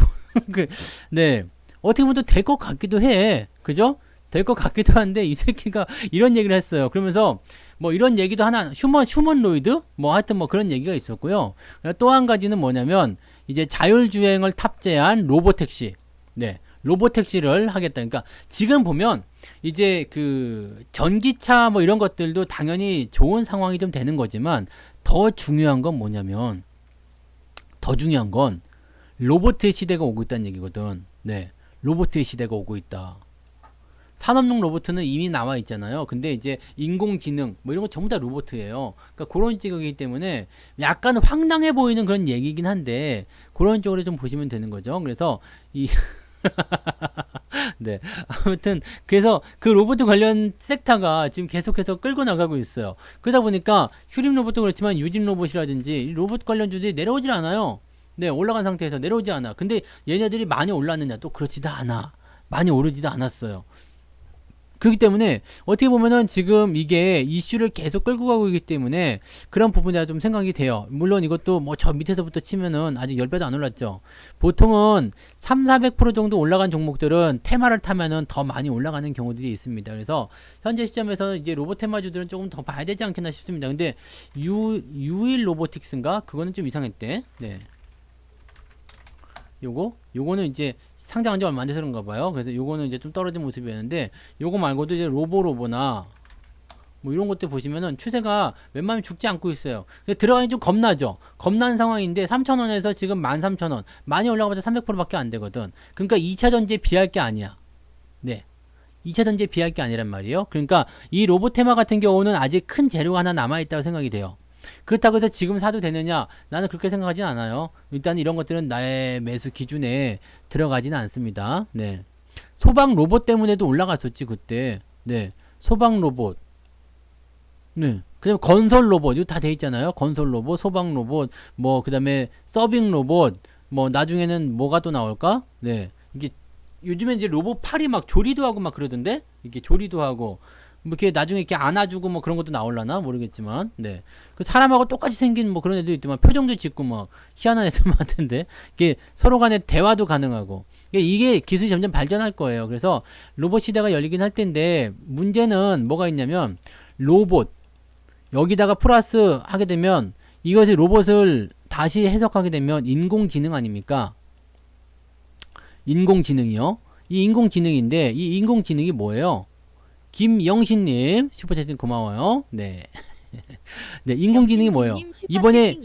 [SPEAKER 1] 네, 어떻게 보면 또 될 것 같기도 해. 그죠? 될 것 같기도 한데 이 새끼가 이런 얘기를 했어요. 그러면서 뭐 이런 얘기도 하나 휴먼로이드 뭐 하여튼 뭐 그런 얘기가 있었고요. 또 한 가지는 뭐냐면 이제 자율주행을 탑재한 로보택시. 네. 로보택시를 하겠다. 그러니까 지금 보면 이제 그 전기차 뭐 이런 것들도 당연히 좋은 상황이 좀 되는 거지만 더 중요한 건 뭐냐면 로봇의 시대가 오고 있다는 얘기거든. 네. 로봇의 시대가 오고 있다. 산업용 로봇은 이미 나와 있잖아요. 근데 이제 인공지능 뭐 이런 거 전부 다 로봇이에요. 그러니까 그런 쪽이기 때문에 약간 황당해 보이는 그런 얘기긴 한데 그런 쪽으로 좀 보시면 되는 거죠. 그래서 이 네. 아무튼 그래서 그 로봇 관련 섹터가 지금 계속해서 끌고 나가고 있어요. 그러다 보니까 휴림 로봇도 그렇지만 유진 로봇이라든지 로봇 관련주들이 내려오질 않아요. 네, 올라간 상태에서 내려오지 않아. 근데 얘네들이 많이 올랐느냐? 또 그렇지도 않아. 많이 오르지도 않았어요. 그렇기 때문에 어떻게 보면은 지금 이게 이슈를 계속 끌고 가고 있기 때문에 그런 부분이 좀 생각이 돼요. 물론 이것도 뭐 저 밑에서부터 치면은 아직 10배도 안 올랐죠. 보통은 3,400% 정도 올라간 종목들은 테마를 타면은 더 많이 올라가는 경우들이 있습니다. 그래서 현재 시점에서 이제 로봇 테마주들은 조금 더 봐야 되지 않겠나 싶습니다. 근데 유일 로보틱스인가? 그거는 좀 이상했대. 네. 요거는 이제 상장한 지 얼마 안 돼서 그런가 봐요. 그래서 요거는 이제 좀 떨어진 모습이었는데 요거 말고도 이제 로보로보나 뭐 이런 것들 보시면은 추세가 웬만하면 죽지 않고 있어요. 들어가기 좀 겁나죠. 겁난 상황인데 3,000원에서 지금 13,000원 많이 올라가봐서 300%밖에 안 되거든. 그러니까 2차 전지에 비할 게 아니야. 네. 2차 전지에 비할 게 아니란 말이에요. 그러니까 이 로봇 테마 같은 경우는 아직 큰 재료가 하나 남아있다고 생각이 돼요. 그렇다고 해서 지금 사도 되느냐? 나는 그렇게 생각하진 않아요. 일단 이런 것들은 나의 매수 기준에 들어가지는 않습니다. 네. 소방 로봇 때문에도 올라갔었지 그때. 네. 소방 로봇. 네. 그다음에 건설 로봇 이거 다 돼 있잖아요. 건설 로봇, 소방 로봇, 뭐 그다음에 서빙 로봇, 뭐 나중에는 뭐가 또 나올까? 네, 이게 요즘에 이제 로봇 팔이 막 조리도 하고 막 그러던데 이게 조리도 하고 뭐 이렇게 나중에 이렇게 안아주고 뭐 그런 것도 나올라나 모르겠지만 네, 그 사람하고 똑같이 생긴 뭐 그런 애도 있지만 표정도 짓고 막 희한한 애들 많던데 이게 서로 간에 대화도 가능하고 이게 기술이 점점 발전할 거예요. 그래서 로봇 시대가 열리긴 할 텐데 문제는 뭐가 있냐면 로봇 여기다가 플러스 하게 되면 이것이 로봇을 다시 해석하게 되면 인공지능 아닙니까? 인공지능이요. 이 인공지능인데 이 인공지능이 뭐예요? 김영신님 슈퍼채팅 고마워요. 네. 네, 인공지능이 뭐예요? 이번에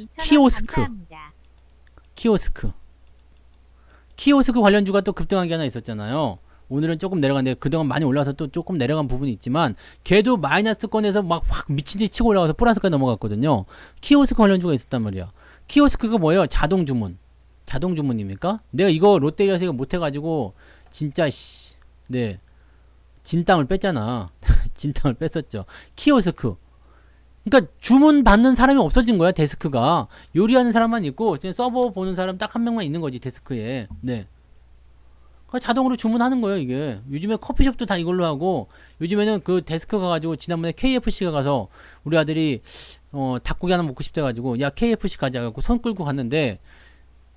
[SPEAKER 1] 키오스크 관련주가 또 급등한 게 하나 있었잖아요. 오늘은 조금 내려갔는데 그동안 많이 올라와서 또 조금 내려간 부분이 있지만 걔도 마이너스권에서 막 확 미친듯이 치고 올라가서 플러스까지 넘어갔거든요. 키오스크 관련주가 있었단 말이야. 키오스크가 뭐예요? 자동 주문입니까? 내가 이거 롯데리아에서 이거 못해가지고 진짜 네 진땀을 뺐잖아. 진땀을 뺐었죠. 키오스크. 그러니까 주문 받는 사람이 없어진 거야. 데스크가 요리하는 사람만 있고 서버 보는 사람 딱 한 명만 있는 거지 데스크에. 네. 자동으로 주문하는 거예요 이게. 요즘에 커피숍도 다 이걸로 하고 요즘에는 그 데스크 가가지고 지난번에 KFC가 가서 우리 아들이 닭고기 하나 먹고 싶대 가지고 야 KFC 가자 갖고 손 끌고 갔는데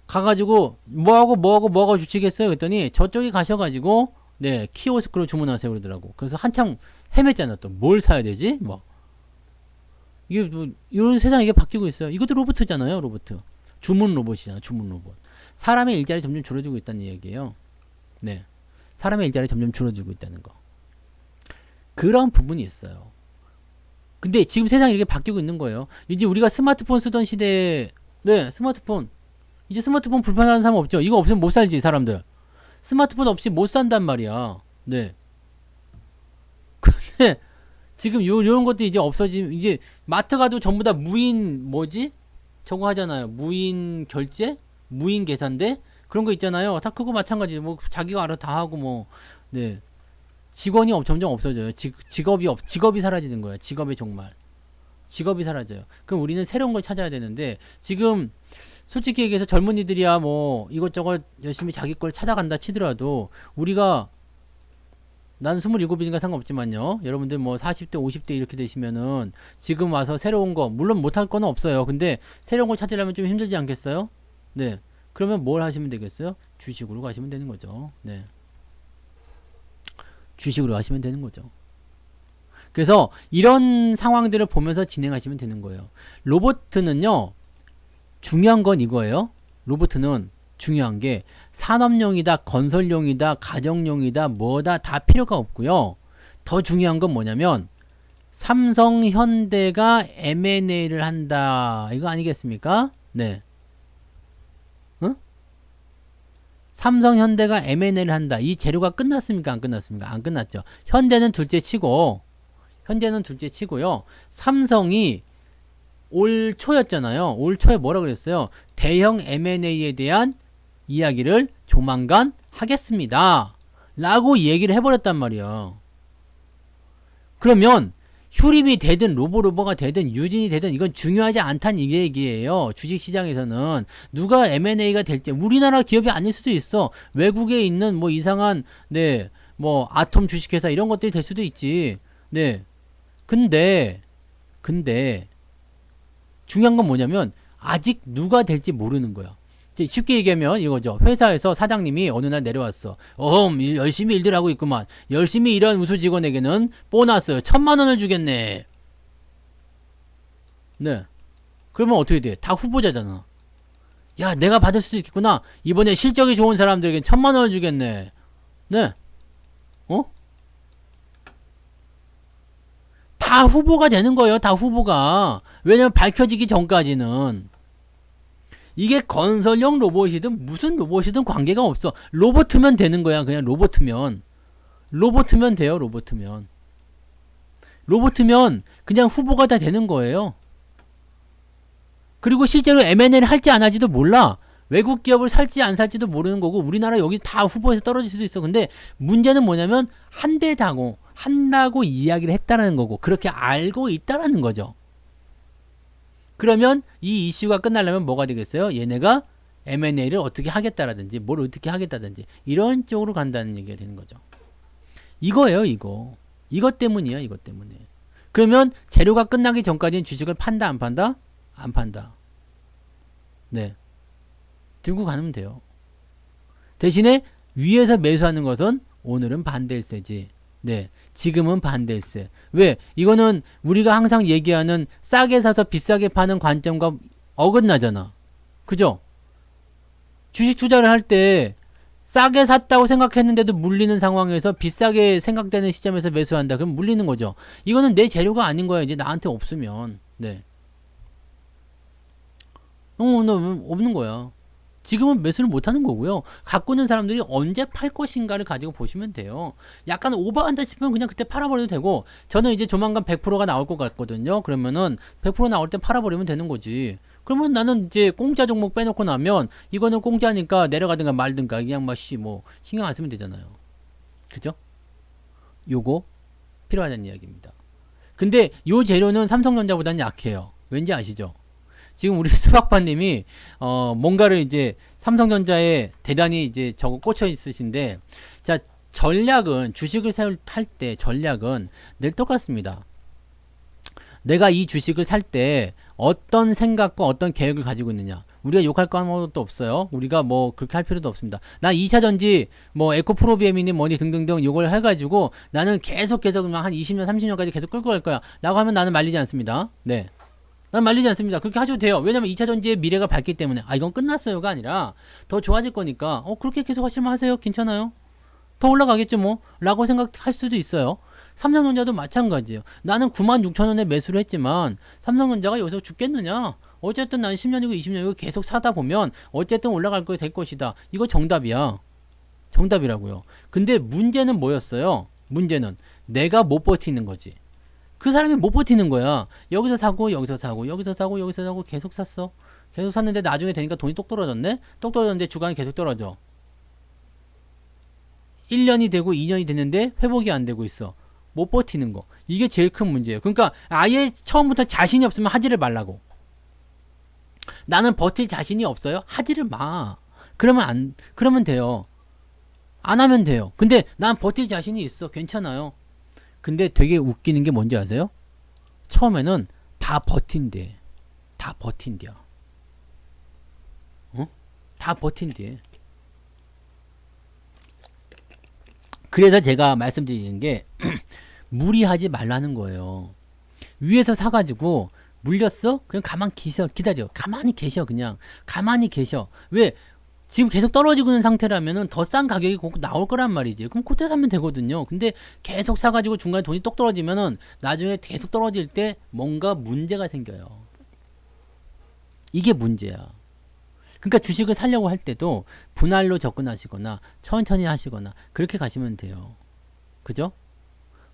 [SPEAKER 1] 가가지고 뭐하고 주시겠어요 그랬더니 저쪽에 가셔가지고 네 키오스크로 주문하세요 그러더라고. 그래서 한참 헤맸잖아. 또 뭘 사야 되지 뭐 이게 뭐 이런 세상 이게 바뀌고 있어요. 이것도 로봇잖아요. 로봇 주문 로봇이잖아. 주문 로봇. 사람의 일자리 점점 줄어들고 있다는 얘기예요. 네, 사람의 일자리 점점 줄어들고 있다는 거. 그런 부분이 있어요. 근데 지금 세상이 이렇게 바뀌고 있는 거예요. 이제 우리가 스마트폰 쓰던 시대에 네 스마트폰 이제 스마트폰 불편한 사람 없죠. 이거 없으면 못 살지 사람들. 스마트폰 없이 못 산단 말이야. 네. 근데 지금 요런 것도 이제 이제 마트 가도 전부 다 무인 저거 하잖아요. 무인 결제? 무인 계산대? 그런 거 있잖아요. 다 그거 마찬가지. 뭐 자기가 알아 다 하고 뭐 네. 직원이 점점 없어져요. 직업이 사라지는 거야. 직업의 종말. 직업이 사라져요. 그럼 우리는 새로운 걸 찾아야 되는데 지금 솔직히 얘기해서 젊은이들이야 뭐 이것저것 열심히 자기 걸 찾아간다 치더라도 우리가 난 27이니까 상관없지만요. 여러분들 뭐 40대 50대 이렇게 되시면은 지금 와서 새로운 거 물론 못할 거는 없어요. 근데 새로운 걸 찾으려면 좀 힘들지 않겠어요? 네. 그러면 뭘 하시면 되겠어요? 주식으로 가시면 되는 거죠. 네. 주식으로 하시면 되는 거죠. 그래서 이런 상황들을 보면서 진행하시면 되는 거예요. 로봇은요, 중요한 건 이거예요. 로봇은 중요한 게 산업용이다, 건설용이다, 가정용이다, 뭐다 다 필요가 없고요. 더 중요한 건 뭐냐면 삼성, 현대가 M&A를 한다. 이거 아니겠습니까? 네. 응? 삼성, 현대가 M&A를 한다. 이 재료가 끝났습니까? 안 끝났습니까? 안 끝났죠. 현대는 둘째 치고요. 삼성이 올 초였잖아요. 올 초에 뭐라 그랬어요? 대형 M&A에 대한 이야기를 조만간 하겠습니다. 라고 얘기를 해버렸단 말이야. 그러면 휴림이 되든 로보가 되든 유진이 되든 이건 중요하지 않다는 이 얘기예요. 주식시장에서는 누가 M&A가 될지 우리나라 기업이 아닐 수도 있어. 외국에 있는 뭐 이상한 네 뭐 아톰 주식회사 이런 것들이 될 수도 있지. 네. 근데 중요한 건 뭐냐면 아직 누가 될지 모르는 거야. 쉽게 얘기하면 이거죠. 회사에서 사장님이 어느 날 내려왔어. 열심히 일들 하고 있구만. 열심히 일한 우수 직원에게는 보너스 1,000만 원을 주겠네. 네. 그러면 어떻게 돼? 다 후보자잖아. 야, 내가 받을 수도 있겠구나. 이번에 실적이 좋은 사람들에게 1,000만 원을 주겠네. 네. 다 후보가 되는 거예요. 다 후보가. 왜냐면 밝혀지기 전까지는. 이게 건설용 로봇이든 무슨 로봇이든 관계가 없어. 로봇이면 되는 거야. 그냥 로봇이면 돼요. 로봇이면 그냥 후보가 다 되는 거예요. 그리고 실제로 M&A를 할지 안 할지도 몰라. 외국 기업을 살지 안 살지도 모르는 거고 우리나라 여기 다 후보에서 떨어질 수도 있어. 근데 문제는 뭐냐면 한다고 이야기를 했다라는 거고 그렇게 알고 있다라는 거죠. 그러면 이 이슈가 끝나려면 뭐가 되겠어요? 얘네가 M&A를 어떻게 하겠다라든지 뭘 어떻게 하겠다든지 이런 쪽으로 간다는 얘기가 되는 거죠. 이거예요, 이거. 이것 때문이야, 이것 때문에. 그러면 재료가 끝나기 전까지는 주식을 판다, 안 판다? 안 판다. 네. 들고 가면 돼요. 대신에 위에서 매수하는 것은 오늘은 반대일세지. 네. 지금은 반대일세. 왜? 이거는 우리가 항상 얘기하는 싸게 사서 비싸게 파는 관점과 어긋나잖아. 그죠? 주식 투자를 할 때 싸게 샀다고 생각했는데도 물리는 상황에서 비싸게 생각되는 시점에서 매수한다. 그럼 물리는 거죠. 이거는 내 재료가 아닌 거야. 이제 나한테 없으면. 네. 없는 거야. 지금은 매수를 못하는 거고요. 갖고 있는 사람들이 언제 팔 것인가를 가지고 보시면 돼요. 약간 오버한다 싶으면 그냥 그때 팔아버려도 되고, 저는 이제 조만간 100%가 나올 것 같거든요. 그러면은 100% 나올 때 팔아버리면 되는 거지. 그러면 나는 이제 공짜 종목 빼놓고 나면 이거는 공짜니까 내려가든가 말든가 그냥 뭐 신경 안 쓰면 되잖아요. 그죠? 요거 필요하다는 이야기입니다. 근데 요 재료는 삼성전자보다는 약해요. 왠지 아시죠? 지금 우리 수박파님이 뭔가를 이제 삼성전자에 대단히 이제 저거 꽂혀 있으신데, 자, 전략은 주식을 살 때 전략은 늘 똑같습니다. 내가 이 주식을 살 때 어떤 생각과 어떤 계획을 가지고 있느냐. 우리가 욕할 거 아무것도 없어요. 우리가 뭐 그렇게 할 필요도 없습니다. 나 2차전지 뭐 에코프로비엠이니 뭐니 등등등 이걸 해가지고 나는 계속 한 20년 30년까지 계속 끌고 갈 거야 라고 하면 나는 말리지 않습니다. 네. 난 말리지 않습니다. 그렇게 하셔도 돼요. 왜냐면 2차전지의 미래가 밝기 때문에. 이건 끝났어요가 아니라 더 좋아질 거니까 그렇게 계속 하시면 하세요. 괜찮아요. 더 올라가겠죠 뭐 라고 생각할 수도 있어요. 삼성전자도 마찬가지예요. 나는 96,000원에 매수를 했지만 삼성전자가 여기서 죽겠느냐. 어쨌든 난 10년이고 20년이고 계속 사다 보면 어쨌든 올라갈 거 될 것이다. 이거 정답이야. 정답이라고요. 근데 문제는 뭐였어요? 문제는 내가 못 버티는 거지. 그 사람이 못 버티는 거야. 여기서 사고 여기서 사고 여기서 사고 여기서 사고 계속 샀어. 계속 샀는데 나중에 되니까 돈이 똑 떨어졌네. 똑 떨어졌는데 주가는 계속 떨어져. 1년이 되고 2년이 됐는데 회복이 안 되고 있어. 못 버티는 거. 이게 제일 큰 문제예요. 그러니까 아예 처음부터 자신이 없으면 하지를 말라고. 나는 버틸 자신이 없어요? 하지를 마. 그러면 돼요. 안 하면 돼요. 근데 난 버틸 자신이 있어. 괜찮아요. 근데 되게 웃기는 게 뭔지 아세요? 처음에는 다 버틴대. 다 버틴대요. 다 버틴대. 그래서 제가 말씀드리는 게 무리하지 말라는 거예요. 위에서 사가지고 물렸어? 그냥 기다려. 가만히 계셔. 그냥 가만히 계셔. 왜? 지금 계속 떨어지고 있는 상태라면은 더 싼 가격이 꼭 나올 거란 말이지. 그럼 그때 사면 되거든요. 근데 계속 사가지고 중간에 돈이 똑 떨어지면은 나중에 계속 떨어질 때 뭔가 문제가 생겨요. 이게 문제야. 그러니까 주식을 사려고 할 때도 분할로 접근하시거나 천천히 하시거나 그렇게 가시면 돼요. 그죠?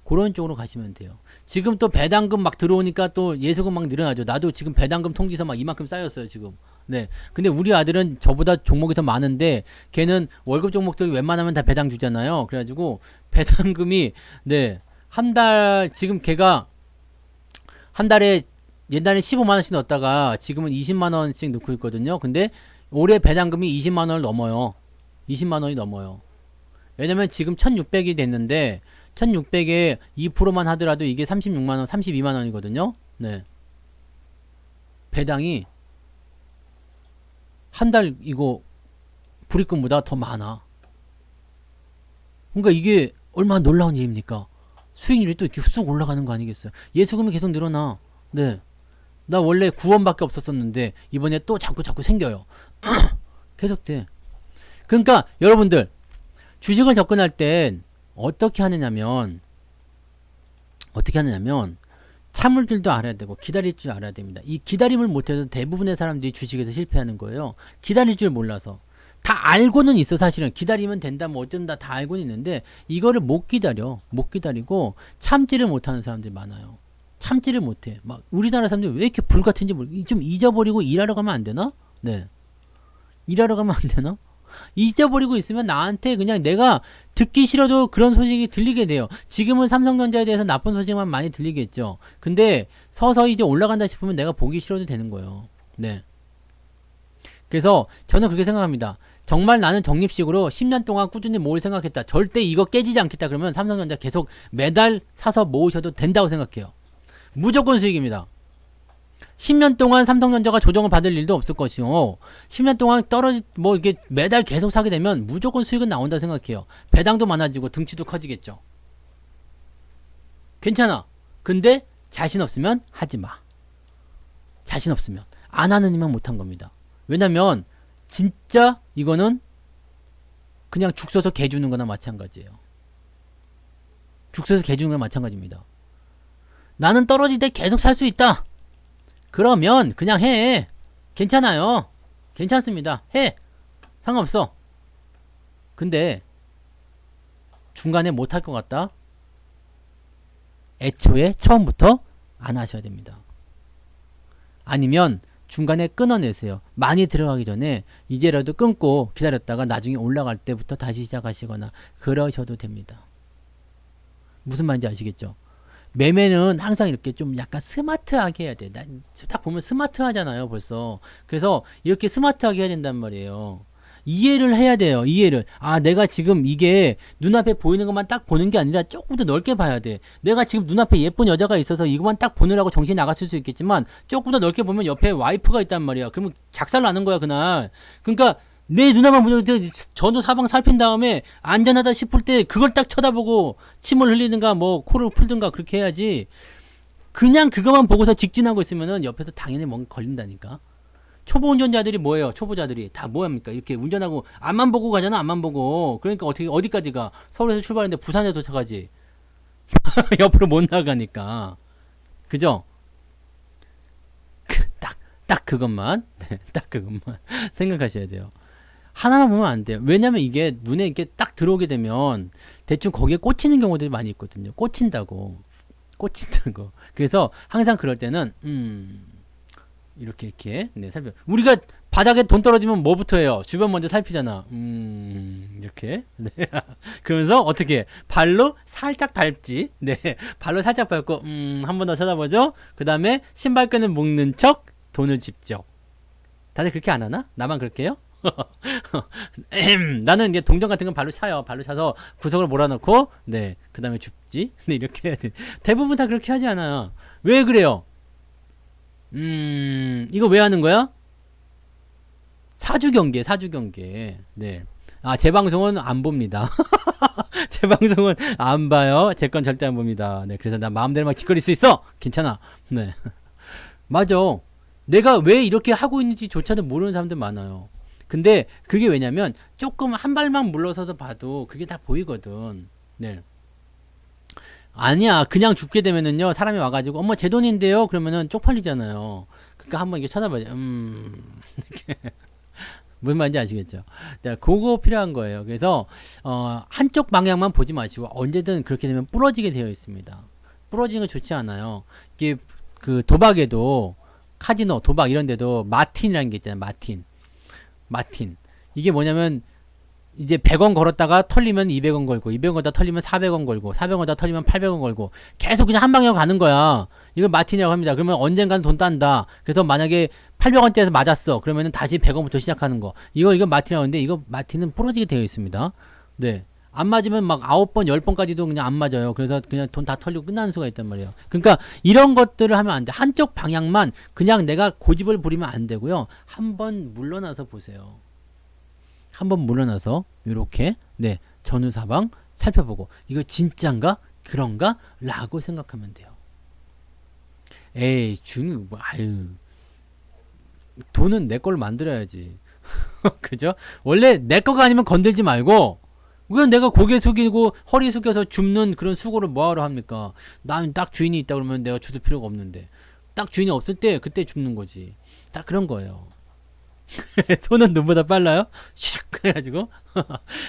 [SPEAKER 1] 그런 쪽으로 가시면 돼요. 지금 또 배당금 막 들어오니까 또 예수금 막 늘어나죠. 나도 지금 배당금 통지서 막 이만큼 쌓였어요, 지금. 네. 근데 우리 아들은 저보다 종목이 더 많은데 걔는 월급 종목들 웬만하면 다 배당 주잖아요. 그래가지고 배당금이 네. 지금 걔가 한 달에 옛날에 15만원씩 넣었다가 지금은 20만원씩 넣고 있거든요. 근데 올해 배당금이 20만원을 넘어요. 20만원이 넘어요. 왜냐면 지금 1600이 됐는데 1600에 2%만 하더라도 이게 36만원, 32만원이거든요. 네. 배당이 한 달 이거 불입금보다 더 많아. 그러니까 이게 얼마나 놀라운 일입니까? 수익률이 또 이렇게 쑥 올라가는 거 아니겠어요? 예수금이 계속 늘어나. 네. 나 원래 9원밖에 없었었는데 이번에 또 자꾸 생겨요. 계속 돼. 그러니까 여러분들 주식을 접근할 땐 어떻게 하느냐면 참을 줄도 알아야 되고 기다릴 줄 알아야 됩니다. 이 기다림을 못해서 대부분의 사람들이 주식에서 실패하는 거예요. 기다릴 줄 몰라서. 다 알고는 있어. 사실은 기다리면 된다 뭐 어쩐다 다 알고는 있는데 이거를 못 기다리고 참지를 못하는 사람들이 많아요. 참지를 못해. 막 우리나라 사람들이 왜 이렇게 불같은지 모르겠어. 좀 잊어버리고 일하러 가면 안 되나? 네. 일하러 가면 안 되나? 잊어버리고 있으면 나한테 그냥 내가 듣기 싫어도 그런 소식이 들리게 돼요. 지금은 삼성전자에 대해서 나쁜 소식만 많이 들리겠죠. 근데 서서히 이제 올라간다 싶으면 내가 보기 싫어도 되는 거예요. 네. 그래서 저는 그렇게 생각합니다. 정말 나는 적립식으로 10년 동안 꾸준히 모을 생각했다. 절대 이거 깨지지 않겠다. 그러면 삼성전자 계속 매달 사서 모으셔도 된다고 생각해요. 무조건 수익입니다. 10년 동안 삼성전자가 조정을 받을 일도 없을 것이고 10년 동안 이렇게 매달 계속 사게 되면 무조건 수익은 나온다 생각해요. 배당도 많아지고 등치도 커지겠죠. 괜찮아. 근데 자신 없으면 하지 마. 자신 없으면 안 하는 이만 못한 겁니다. 왜냐면 진짜 이거는 그냥 죽 서서 개 주는 거나 마찬가지예요. 죽 서서 개 주는 거나 마찬가지입니다. 나는 떨어질 때 계속 살 수 있다. 그러면 그냥 해. 괜찮아요. 괜찮습니다. 해. 상관없어. 근데 중간에 못할 것 같다. 애초에 처음부터 안 하셔야 됩니다. 아니면 중간에 끊어내세요. 많이 들어가기 전에 이제라도 끊고 기다렸다가 나중에 올라갈 때부터 다시 시작하시거나 그러셔도 됩니다. 무슨 말인지 아시겠죠? 매매는 항상 이렇게 좀 약간 스마트하게 해야 돼. 딱 보면 스마트하잖아요, 벌써. 그래서 이렇게 스마트하게 해야 된단 말이에요. 이해를 해야 돼요, 이해를. 아, 내가 지금 이게 눈앞에 보이는 것만 딱 보는 게 아니라 조금 더 넓게 봐야 돼. 내가 지금 눈앞에 예쁜 여자가 있어서 이것만 딱 보느라고 정신이 나갔을 수 있겠지만 조금 더 넓게 보면 옆에 와이프가 있단 말이야. 그러면 작살 나는 거야, 그날. 그러니까 내 눈앞만 보면 전후 사방 살핀 다음에 안전하다 싶을 때 그걸 딱 쳐다보고 침을 흘리든가 뭐 코를 풀든가 그렇게 해야지. 그냥 그것만 보고서 직진하고 있으면은 옆에서 당연히 뭔가 걸린다니까. 초보 운전자들이 뭐예요? 초보자들이 다 뭐합니까? 이렇게 운전하고 앞만 보고 가잖아. 앞만 보고. 그러니까 어떻게 어디까지 가? 서울에서 출발했는데 부산에 도착하지. 옆으로 못 나가니까. 그죠? 딱 그것만. 네, 딱 그것만 생각하셔야 돼요. 하나만 보면 안 돼요. 왜냐면 이게 눈에 이렇게 딱 들어오게 되면 대충 거기에 꽂히는 경우들이 많이 있거든요. 꽂힌다고. 그래서 항상 그럴 때는 이렇게 네, 살펴. 우리가 바닥에 돈 떨어지면 뭐부터 해요? 주변 먼저 살피잖아. 이렇게. 네. 그러면서 어떻게 발로 살짝 밟지. 네. 발로 살짝 밟고 한 번 더 쳐다보죠. 그다음에 신발끈을 묶는 척 돈을 집죠. 다들 그렇게 안 하나? 나만 그렇게 해요? 나는 이제 동전 같은 건 발로 차요. 발로 차서 구석을 몰아넣고, 네, 그 다음에 줍지. 네, 이렇게 해야 돼. 대부분 다 그렇게 하지 않아요. 왜 그래요? 이거 왜 하는 거야? 사주 경계. 네. 아, 제 방송은 안 봅니다. 제 방송은 안 봐요. 제 건 절대 안 봅니다. 네, 그래서 나 마음대로 막 짓거릴 수 있어. 괜찮아. 네. 맞아. 내가 왜 이렇게 하고 있는지조차도 모르는 사람들 많아요. 근데 그게 왜냐면 조금 한 발만 물러서서 봐도 그게 다 보이거든. 네. 아니야. 그냥 죽게 되면은요. 사람이 와가지고 엄마 제 돈인데요. 그러면은 쪽팔리잖아요. 그러니까 한번 이게 쳐다봐요. 이렇게. 무슨 말인지 아시겠죠? 자, 그거 필요한 거예요. 그래서 한쪽 방향만 보지 마시고 언제든 그렇게 되면 부러지게 되어 있습니다. 부러지는 거 좋지 않아요. 이게 그 도박에도 카지노, 도박 이런 데도 마틴이라는 게 있잖아요. 마틴. 이게 뭐냐면 이제 100원 걸었다가 털리면 200원 걸고 200원 걸다 털리면 400원 걸고 400원 걸다 털리면 800원 걸고 계속 그냥 한 방향으로 가는 거야. 이걸 마틴이라고 합니다. 그러면 언젠가는 돈 딴다. 그래서 만약에 800원대에서 맞았어. 그러면은 다시 100원부터 시작하는 거. 이거 마틴이라고 하는데 이거 마틴은 부러지게 되어 있습니다. 네. 안 맞으면 막 9번, 10번까지도 그냥 안 맞아요. 그래서 그냥 돈 다 털리고 끝나는 수가 있단 말이에요. 그러니까 이런 것들을 하면 안 돼. 한쪽 방향만 그냥 내가 고집을 부리면 안 되고요. 한번 물러나서 보세요. 한번 물러나서 이렇게 네, 전후 사방 살펴보고 이거 진짠가? 그런가? 라고 생각하면 돼요. 에이, 아유. 돈은 내 걸로 만들어야지. 그죠? 원래 내 거가 아니면 건들지 말고 왜 내가 고개 숙이고 허리 숙여서 줍는 그런 수고를 뭐하러 합니까? 난 딱 주인이 있다 그러면 내가 줄 필요가 없는데 딱 주인이 없을 때 그때 줍는 거지. 딱 그런 거예요. 손은 눈보다 빨라요? 슉 해가지고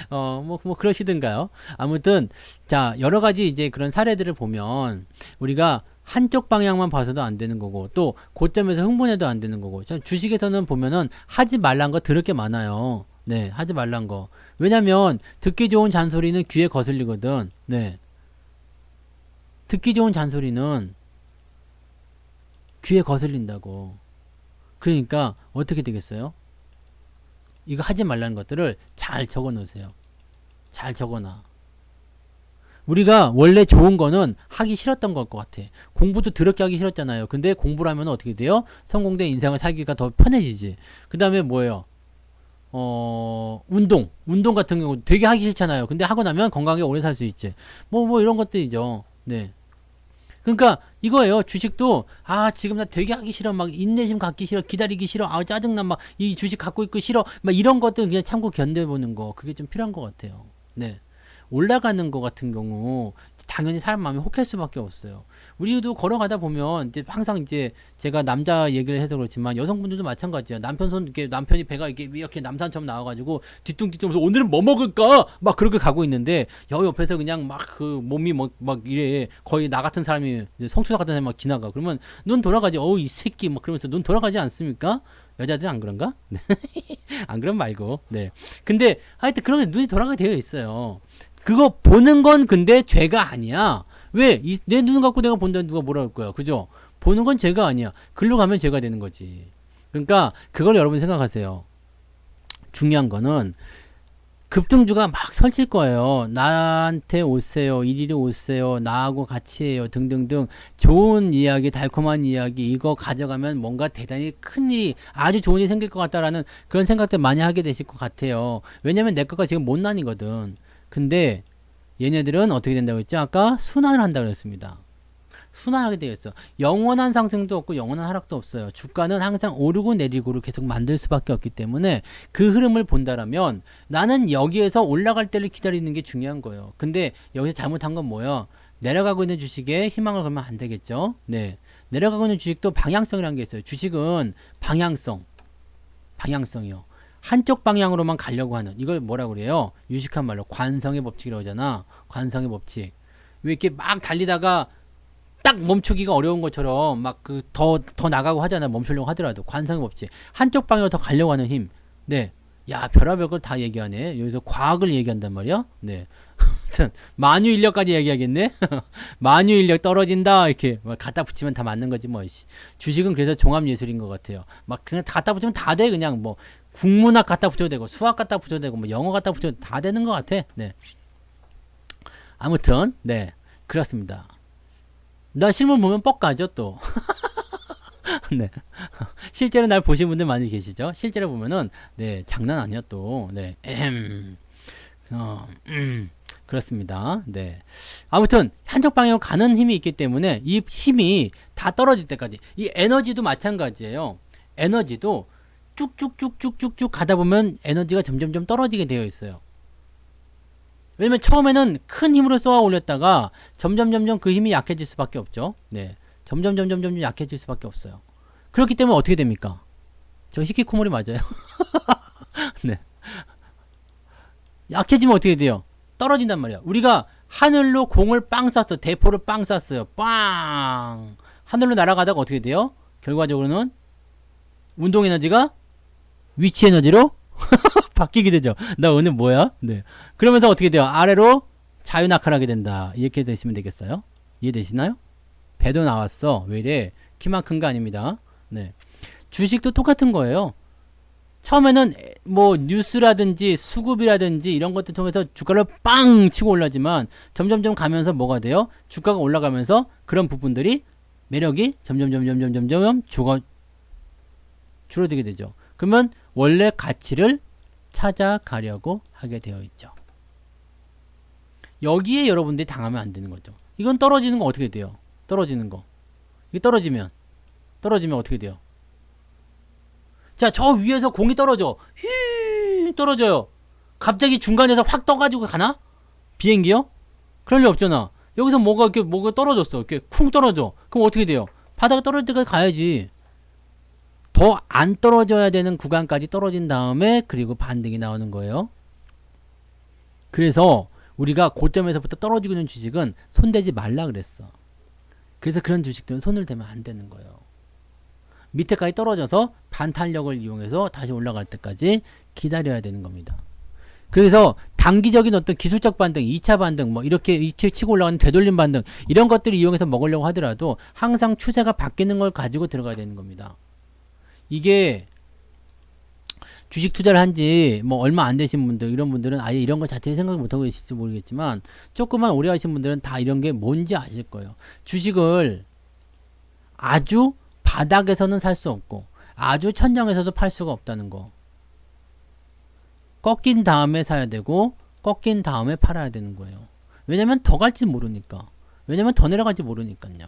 [SPEAKER 1] 뭐 그러시든가요. 아무튼 자, 여러 가지 이제 그런 사례들을 보면 우리가 한쪽 방향만 봐서도 안 되는 거고 또 고점에서 흥분해도 안 되는 거고 주식에서는 보면은 하지 말란 거 들을 게 많아요. 네, 하지 말란 거. 왜냐면 듣기 좋은 잔소리는 귀에 거슬리거든. 네. 듣기 좋은 잔소리는 귀에 거슬린다고. 그러니까 어떻게 되겠어요? 이거 하지 말라는 것들을 잘 적어 놓으세요. 잘 적어놔. 우리가 원래 좋은 거는 하기 싫었던 것 같아. 공부도 더럽게 하기 싫었잖아요. 근데 공부를 하면 어떻게 돼요? 성공된 인생을 살기가 더 편해지지. 그 다음에 뭐예요? 운동 같은 경우 되게 하기 싫잖아요. 근데 하고 나면 건강하게 오래 살 수 있지. 뭐 이런 것들이죠. 네. 그러니까 이거예요. 주식도 지금 나 되게 하기 싫어. 막 인내심 갖기 싫어. 기다리기 싫어. 짜증나. 막 이 주식 갖고 있고 싫어. 막 이런 것들 그냥 참고 견뎌보는 거. 그게 좀 필요한 것 같아요. 네. 올라가는 거 같은 경우 당연히 사람 마음이 혹할 수밖에 없어요. 우리도 걸어가다 보면 이제 항상 이제 제가 남자 얘기를 해서 그렇지만 여성분들도 마찬가지예요. 남편 손 이렇게 남편이 배가 이렇게 남산처럼 나와가지고 뒤뚱뒤뚱해서 오늘은 뭐 먹을까 막 그렇게 가고 있는데 옆에서 그냥 막 그 몸이 막 이래 거의 나 같은 사람이 성추사 같은 사람이 막 지나가. 그러면 눈 돌아가지. 이 새끼 막 그러면서 눈 돌아가지 않습니까? 여자들은 안 그런가? 네. 안 그런 말고. 네. 근데 하여튼 그런 눈이 돌아가게 되어 있어요. 그거 보는 건 근데 죄가 아니야. 왜? 내 눈 갖고 내가 본다는 누가 뭐라 할 거야. 그죠? 보는 건 죄가 아니야. 글로 가면 죄가 되는 거지. 그러니까 그걸 여러분 생각하세요. 중요한 거는 급등주가 막 설칠 거예요. 나한테 오세요. 이리로 오세요. 나하고 같이 해요. 등등등. 좋은 이야기, 달콤한 이야기 이거 가져가면 뭔가 대단히 큰 일이 아주 좋은 일이 생길 것 같다라는 그런 생각들 많이 하게 되실 것 같아요. 왜냐면 내 거가 지금 못난이거든. 근데 얘네들은 어떻게 된다고 했죠? 아까 순환을 한다고 했습니다. 순환하게 되어 있어. 영원한 상승도 없고 영원한 하락도 없어요. 주가는 항상 오르고 내리고를 계속 만들 수밖에 없기 때문에 그 흐름을 본다라면 나는 여기에서 올라갈 때를 기다리는 게 중요한 거예요. 근데 여기서 잘못한 건 뭐예요? 내려가고 있는 주식에 희망을 걸면 안 되겠죠. 네, 내려가고 있는 주식도 방향성이라는 게 있어요. 주식은 방향성이요. 한쪽 방향으로만 가려고 하는 이걸 뭐라고 그래요? 유식한 말로 관성의 법칙이라고 하잖아. 관성의 법칙. 왜 이렇게 막 달리다가 딱 멈추기가 어려운 것처럼 막 더 나가고 하잖아. 멈추려고 하더라도 관성의 법칙. 한쪽 방향으로 더 가려고 하는 힘. 네. 야, 별의별 걸 다 얘기하네. 여기서 과학을 얘기한단 말이야. 네. 만유 인력까지 얘기하겠네. 만유 인력 떨어진다 이렇게 갖다 붙이면 다 맞는 거지 뭐. 주식은 그래서 종합 예술인 것 같아요. 막 그냥 갖다 붙이면 다 돼. 그냥 뭐 국문학 갖다 붙여도 되고 수학 갖다 붙여도 되고 뭐 영어 갖다 붙여도 다 되는 것 같아. 네. 아무튼 네 그렇습니다. 나 실물 보면 뻑가죠 또. 네. 실제로 날 보신 분들 많이 계시죠? 실제로 보면은 네 장난 아니야 또. 네. 그렇습니다. 네. 아무튼 한쪽 방향으로 가는 힘이 있기 때문에 이 힘이 다 떨어질 때까지 이 에너지도 마찬가지예요. 에너지도 쭉쭉쭉쭉쭉쭉 가다 보면 에너지가 점점점 떨어지게 되어 있어요. 왜냐면 처음에는 큰 힘으로 쏘아 올렸다가 점점점점 그 힘이 약해질 수밖에 없죠. 네. 점점점점 약해질 수밖에 없어요. 그렇기 때문에 어떻게 됩니까? 저 히키코모리 맞아요? 네. 약해지면 어떻게 돼요? 떨어진단 말이야. 우리가 하늘로 공을 빵 쐈어. 대포를 빵 쐈어요. 빵! 하늘로 날아가다가 어떻게 돼요? 결과적으로는 운동 에너지가 위치 에너지로 바뀌게 되죠. 나 오늘 뭐야? 네. 그러면서 어떻게 돼요? 아래로 자유낙하하게 된다. 이렇게 되시면 되겠어요? 이해되시나요? 배도 나왔어. 왜 이래? 키만 큰 거 아닙니다. 네. 주식도 똑같은 거예요. 처음에는 뭐 뉴스라든지 수급이라든지 이런 것들 통해서 주가를 빵 치고 올라지만 점점점 가면서 뭐가 돼요? 주가가 올라가면서 그런 부분들이 매력이 점점점 줄어들게 되죠. 그러면 원래 가치를 찾아가려고 하게 되어 있죠. 여기에 여러분들이 당하면 안 되는 거죠. 이건 떨어지는 거 어떻게 돼요? 떨어지는 거. 이게 떨어지면 어떻게 돼요? 자, 저 위에서 공이 떨어져. 휘 떨어져요. 갑자기 중간에서 확 떠가지고 가나? 비행기요? 그럴 리 없잖아. 여기서 뭐가 떨어졌어. 이렇게 쿵 떨어져. 그럼 어떻게 돼요? 바다가 떨어질 때까지 가야지. 더 안 떨어져야 되는 구간까지 떨어진 다음에 그리고 반등이 나오는 거예요. 그래서 우리가 고점에서부터 떨어지고 있는 주식은 손대지 말라 그랬어. 그래서 그런 주식들은 손을 대면 안 되는 거예요. 밑에까지 떨어져서 반탄력을 이용해서 다시 올라갈 때까지 기다려야 되는 겁니다. 그래서 단기적인 어떤 기술적 반등, 2차 반등, 뭐 이렇게 치고 올라가는 되돌림 반등 이런 것들을 이용해서 먹으려고 하더라도 항상 추세가 바뀌는 걸 가지고 들어가야 되는 겁니다. 이게 주식 투자를 한지 뭐 얼마 안 되신 분들, 이런 분들은 아예 이런 거 자체에 생각 못하고 계실지 모르겠지만 조금만 오래 하신 분들은 다 이런 게 뭔지 아실 거예요. 주식을 아주 바닥에서는 살 수 없고 아주 천장에서도 팔 수가 없다는 거. 꺾인 다음에 사야 되고 꺾인 다음에 팔아야 되는 거예요. 왜냐면 더 갈지 모르니까. 왜냐면 더 내려갈지 모르니까요.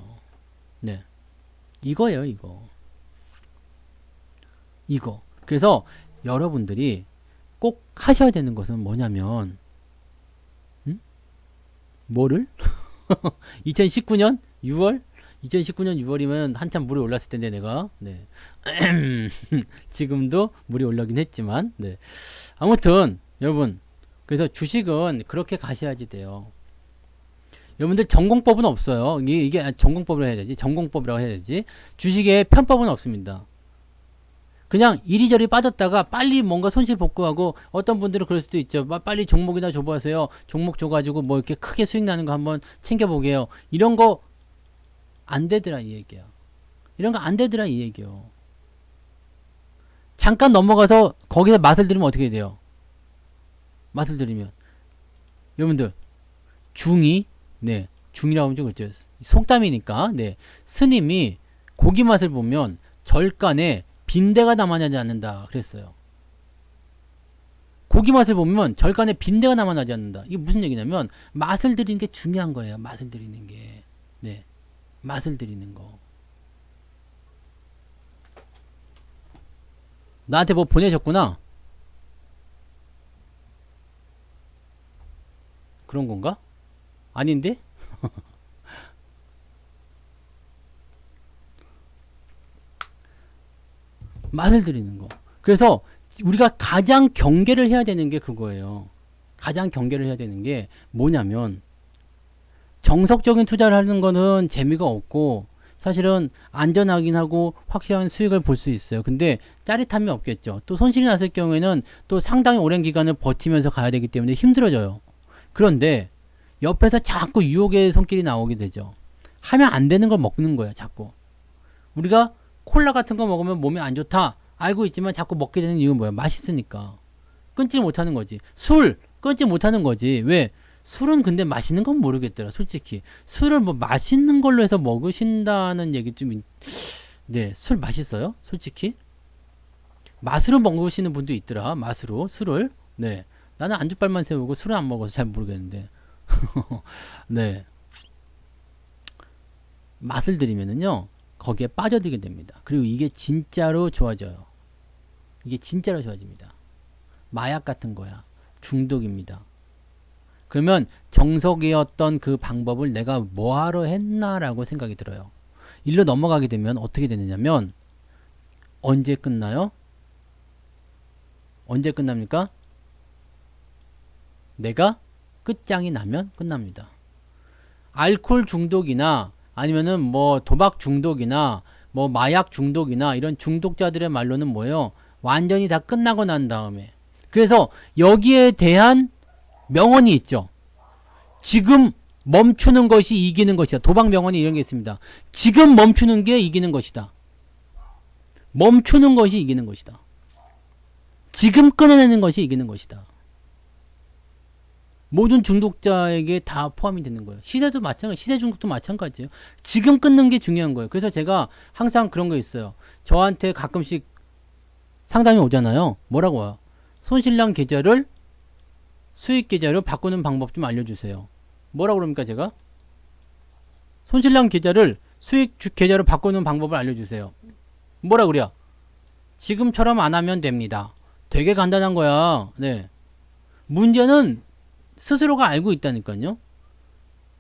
[SPEAKER 1] 네. 이거예요, 이거. 그래서 여러분들이 꼭 하셔야 되는 것은 뭐냐면, 뭐를? 2019년 6월? 2019년 6월이면 한참 물이 올랐을 텐데 내가 네. 지금도 물이 올라긴 했지만 네. 아무튼 여러분 그래서 주식은 그렇게 가셔야지 돼요. 여러분들 전공법은 없어요. 이게 전공법이라고 해야 되지. 전공법이라고 해야 되지. 주식에 편법은 없습니다. 그냥 이리저리 빠졌다가 빨리 뭔가 손실 복구하고 어떤 분들은 그럴 수도 있죠. 빨리 종목이나 줘보세요. 종목 줘가지고 뭐 이렇게 크게 수익 나는 거 한번 챙겨보게요. 이런 거 안 되더라 이 얘기야. 이런 거 안 되더라 이 얘기요. 잠깐 넘어가서 거기서 맛을 들이면 어떻게 돼요? 맛을 들이면 여러분들 중이 네 중이라고 하면 좀 그렇죠. 속담이니까 네 스님이 고기 맛을 보면 절간에 빈대가 남아나지 않는다 그랬어요. 고기 맛을 보면 절간에 빈대가 남아나지 않는다. 이게 무슨 얘기냐면 맛을 들이는 게 중요한 거예요. 맛을 들이는 게 네. 맛을 들이는 거. 나한테 뭐 보내셨구나? 그런 건가? 아닌데? 맛을 들이는 거. 그래서 우리가 가장 경계를 해야 되는 게 그거예요. 가장 경계를 해야 되는 게 뭐냐면 정석적인 투자를 하는 거는 재미가 없고 사실은 안전하긴 하고 확실한 수익을 볼 수 있어요. 근데 짜릿함이 없겠죠. 또 손실이 났을 경우에는 또 상당히 오랜 기간을 버티면서 가야 되기 때문에 힘들어져요. 그런데 옆에서 자꾸 유혹의 손길이 나오게 되죠. 하면 안 되는 걸 먹는 거야, 자꾸. 우리가 콜라 같은 거 먹으면 몸에 안 좋다 알고 있지만 자꾸 먹게 되는 이유는 뭐야? 맛있으니까. 끊지 못하는 거지. 술 끊지 못하는 거지. 왜? 술은 근데 맛있는 건 모르겠더라 솔직히. 술을 뭐 맛있는 걸로 해서 먹으신다는 얘기 좀 네, 술 맛있어요? 솔직히 맛으로 먹으시는 분도 있더라. 맛으로 술을. 네, 나는 안주빨만 세우고 술은 안 먹어서 잘 모르겠는데 네, 맛을 들이면은요 거기에 빠져들게 됩니다. 그리고 이게 진짜로 좋아져요. 이게 진짜로 좋아집니다. 마약 같은 거야. 중독입니다. 그러면 정석이었던 그 방법을 내가 뭐하러 했나라고 생각이 들어요. 일로 넘어가게 되면 어떻게 되느냐면 언제 끝나요? 언제 끝납니까? 내가 끝장이 나면 끝납니다. 알코올 중독이나 아니면은 뭐 도박 중독이나 뭐 마약 중독이나 이런 중독자들의 말로는 뭐예요? 완전히 다 끝나고 난 다음에. 그래서 여기에 대한 명언이 있죠. 지금 멈추는 것이 이기는 것이다. 도박 명언이 이런 게 있습니다. 지금 멈추는 게 이기는 것이다. 멈추는 것이 이기는 것이다. 지금 끊어내는 것이 이기는 것이다. 모든 중독자에게 다 포함이 되는 거예요. 시대도 마찬가지, 시대 중독도 마찬가지예요. 지금 끊는 게 중요한 거예요. 그래서 제가 항상 그런 거 있어요. 저한테 가끔씩 상담이 오잖아요. 뭐라고 와요? 손실난 계좌를 수익 계좌로 바꾸는 방법 좀 알려주세요. 뭐라고 그럽니까 제가? 손실난 계좌를 수익 계좌로 바꾸는 방법을 알려주세요. 뭐라 그래요? 지금처럼 안 하면 됩니다. 되게 간단한 거야. 네. 문제는 스스로가 알고 있다니까요.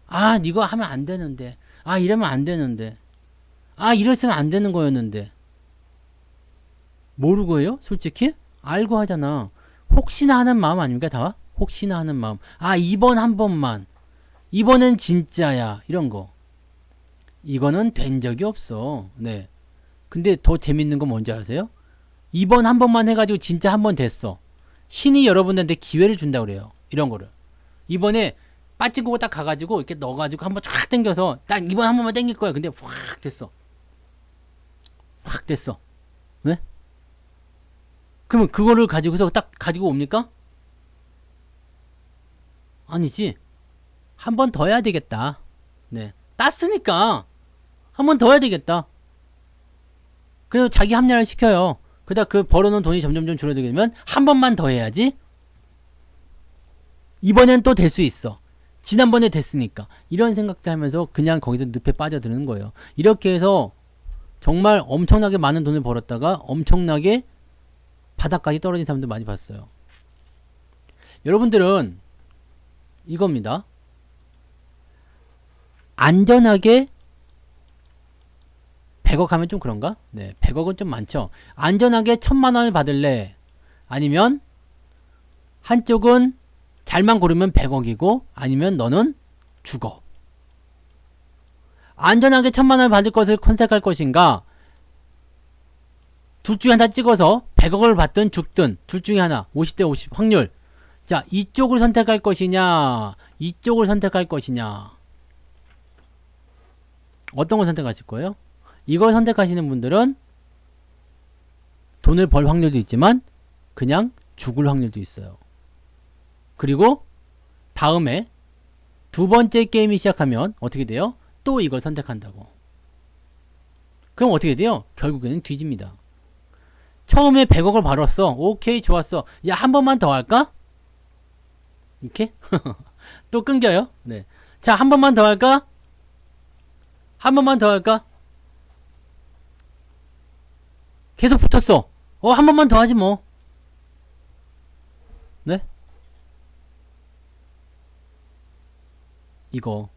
[SPEAKER 1] 아, 이거 하면 안 되는데. 아, 이러면 안 되는데. 아, 이랬으면 안 되는 거였는데. 모르고 해요? 솔직히? 알고 하잖아. 혹시나 하는 마음 아닙니까 다? 혹시나 하는 마음. 아, 이번 한 번만. 이번엔 진짜야. 이런 거. 이거는 된 적이 없어. 네. 근데 더 재밌는 건 뭔지 아세요? 이번 한 번만 해가지고 진짜 한 번 됐어. 신이 여러분들한테 기회를 준다 그래요. 이런 거를. 이번에 빠진거 딱 가가지고 이렇게 넣어가지고 한번 쫙 당겨서 딱 이번 한 번만 당길 거야. 근데 확 됐어. 확 됐어. 네? 그러면 그거를 가지고서 딱 가지고 옵니까? 아니지. 한 번 더 해야 되겠다. 네. 땄으니까 한 번 더 해야 되겠다. 그래서 자기 합리화를 시켜요. 그러다 그 벌어놓은 돈이 점점 줄어들게 되면 한 번만 더 해야지. 이번엔 또 될 수 있어. 지난번에 됐으니까. 이런 생각들 하면서 그냥 거기서 늪에 빠져드는 거예요. 이렇게 해서 정말 엄청나게 많은 돈을 벌었다가 엄청나게 바닥까지 떨어진 사람들 많이 봤어요. 여러분들은 이겁니다. 안전하게 100억 하면 좀 그런가? 네, 100억은 좀 많죠. 안전하게 1000만 원을 받을래? 아니면 한쪽은 잘만 고르면 100억이고 아니면 너는 죽어. 안전하게 1000만 원을 받을 것을 선택할 것인가? 둘 중에 하나 찍어서 100억을 받든 죽든 둘 중에 하나 50대 50 확률. 자, 이쪽을 선택할 것이냐 이쪽을 선택할 것이냐. 어떤 걸 선택하실 거예요? 이걸 선택하시는 분들은 돈을 벌 확률도 있지만 그냥 죽을 확률도 있어요. 그리고 다음에 두 번째 게임이 시작하면 어떻게 돼요? 또 이걸 선택한다고. 그럼 어떻게 돼요? 결국에는 뒤집니다. 처음에 100억을 벌었어. 오케이, 좋았어. 야, 한 번만 더 할까? 이렇게? 또 끊겨요. 네. 자, 한 번만 더 할까? 한 번만 더 할까? 계속 붙었어. 한 번만 더 하지 뭐. 네? 이거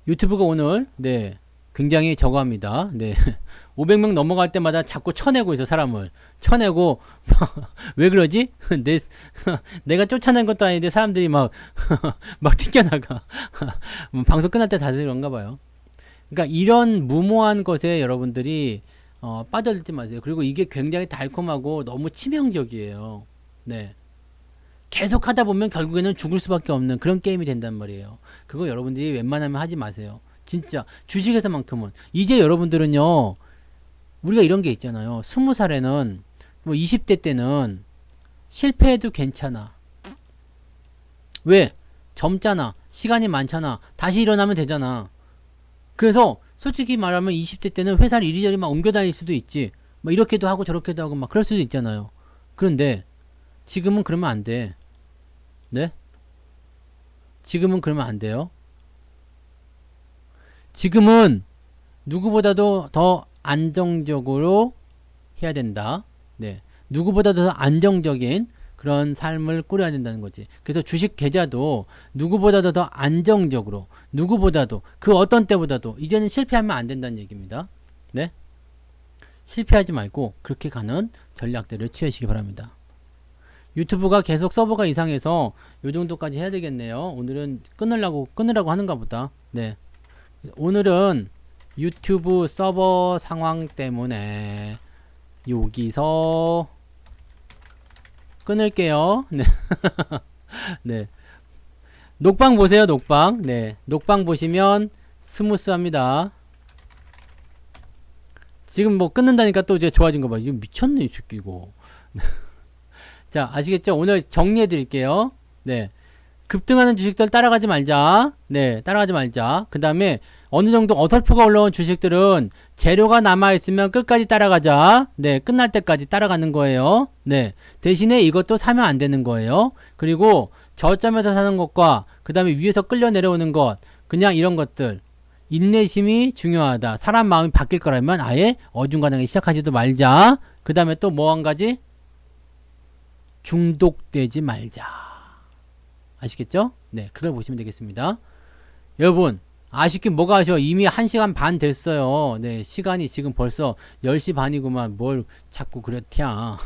[SPEAKER 1] 유튜브가 오늘 네 굉장히 저거 합니다. 네 500명 넘어갈 때마다 자꾸 쳐내고 있어. 사람을 쳐내고 왜 그러지? 내가 쫓아낸 것도 아닌데 사람들이 막 튀겨나가. 방송 끝날 때 다들 그런가 봐요. 그러니까 이런 무모한 것에 여러분들이 빠져들지 마세요. 그리고 이게 굉장히 달콤하고 너무 치명적이에요. 네. 계속 하다 보면 결국에는 죽을 수밖에 없는 그런 게임이 된단 말이에요. 그거 여러분들이 웬만하면 하지 마세요. 진짜 주식에서만큼은. 이제 여러분들은요, 우리가 이런 게 있잖아요. 20살에는 뭐 20대 때는 실패해도 괜찮아. 왜? 젊잖아. 시간이 많잖아. 다시 일어나면 되잖아. 그래서 솔직히 말하면 20대 때는 회사를 이리저리 막 옮겨 다닐 수도 있지. 뭐 이렇게도 하고 저렇게도 하고 막 그럴 수도 있잖아요. 그런데 지금은 그러면 안 돼. 네? 지금은 그러면 안 돼요. 지금은 누구보다도 더 안정적으로 해야 된다. 네. 누구보다도 더 안정적인 그런 삶을 꾸려야 된다는 거지. 그래서 주식 계좌도 누구보다도 더 안정적으로, 누구보다도, 그 어떤 때보다도, 이제는 실패하면 안 된다는 얘기입니다. 네? 실패하지 말고 그렇게 가는 전략들을 취하시기 바랍니다. 유튜브가 계속 서버가 이상해서 요 정도까지 해야 되겠네요. 오늘은 끊으라고 하는가 보다. 네. 오늘은 유튜브 서버 상황 때문에 여기서 끊을게요. 네. 네. 녹방 보세요, 녹방. 네. 녹방 보시면 스무스합니다. 지금 뭐 끊는다니까 또 이제 좋아진 거 봐. 이거 미쳤네, 이 새끼 이거. 자, 아시겠죠? 오늘 정리해 드릴게요. 네. 급등하는 주식들 따라가지 말자. 네, 따라가지 말자. 그 다음에 어느 정도 어설프가 올라온 주식들은 재료가 남아있으면 끝까지 따라가자. 네, 끝날 때까지 따라가는 거예요. 네, 대신에 이것도 사면 안 되는 거예요. 그리고 저점에서 사는 것과 그 다음에 위에서 끌려 내려오는 것, 그냥 이런 것들. 인내심이 중요하다. 사람 마음이 바뀔 거라면 아예 어중간하게 시작하지도 말자. 그 다음에 또 뭐 한 가지? 중독되지 말자. 아시겠죠? 네, 그걸 보시면 되겠습니다. 여러분, 아쉽긴 뭐가 아쉬워. 이미 1시간 반 됐어요. 네, 시간이 지금 벌써 10시 반이구만. 뭘 자꾸 그래, 튀 자,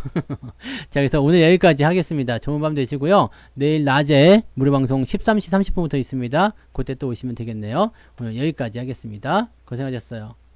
[SPEAKER 1] 그래서 오늘 여기까지 하겠습니다. 좋은 밤 되시고요. 내일 낮에 무료방송 13시 30분부터 있습니다. 그때 또 오시면 되겠네요. 오늘 여기까지 하겠습니다. 고생하셨어요.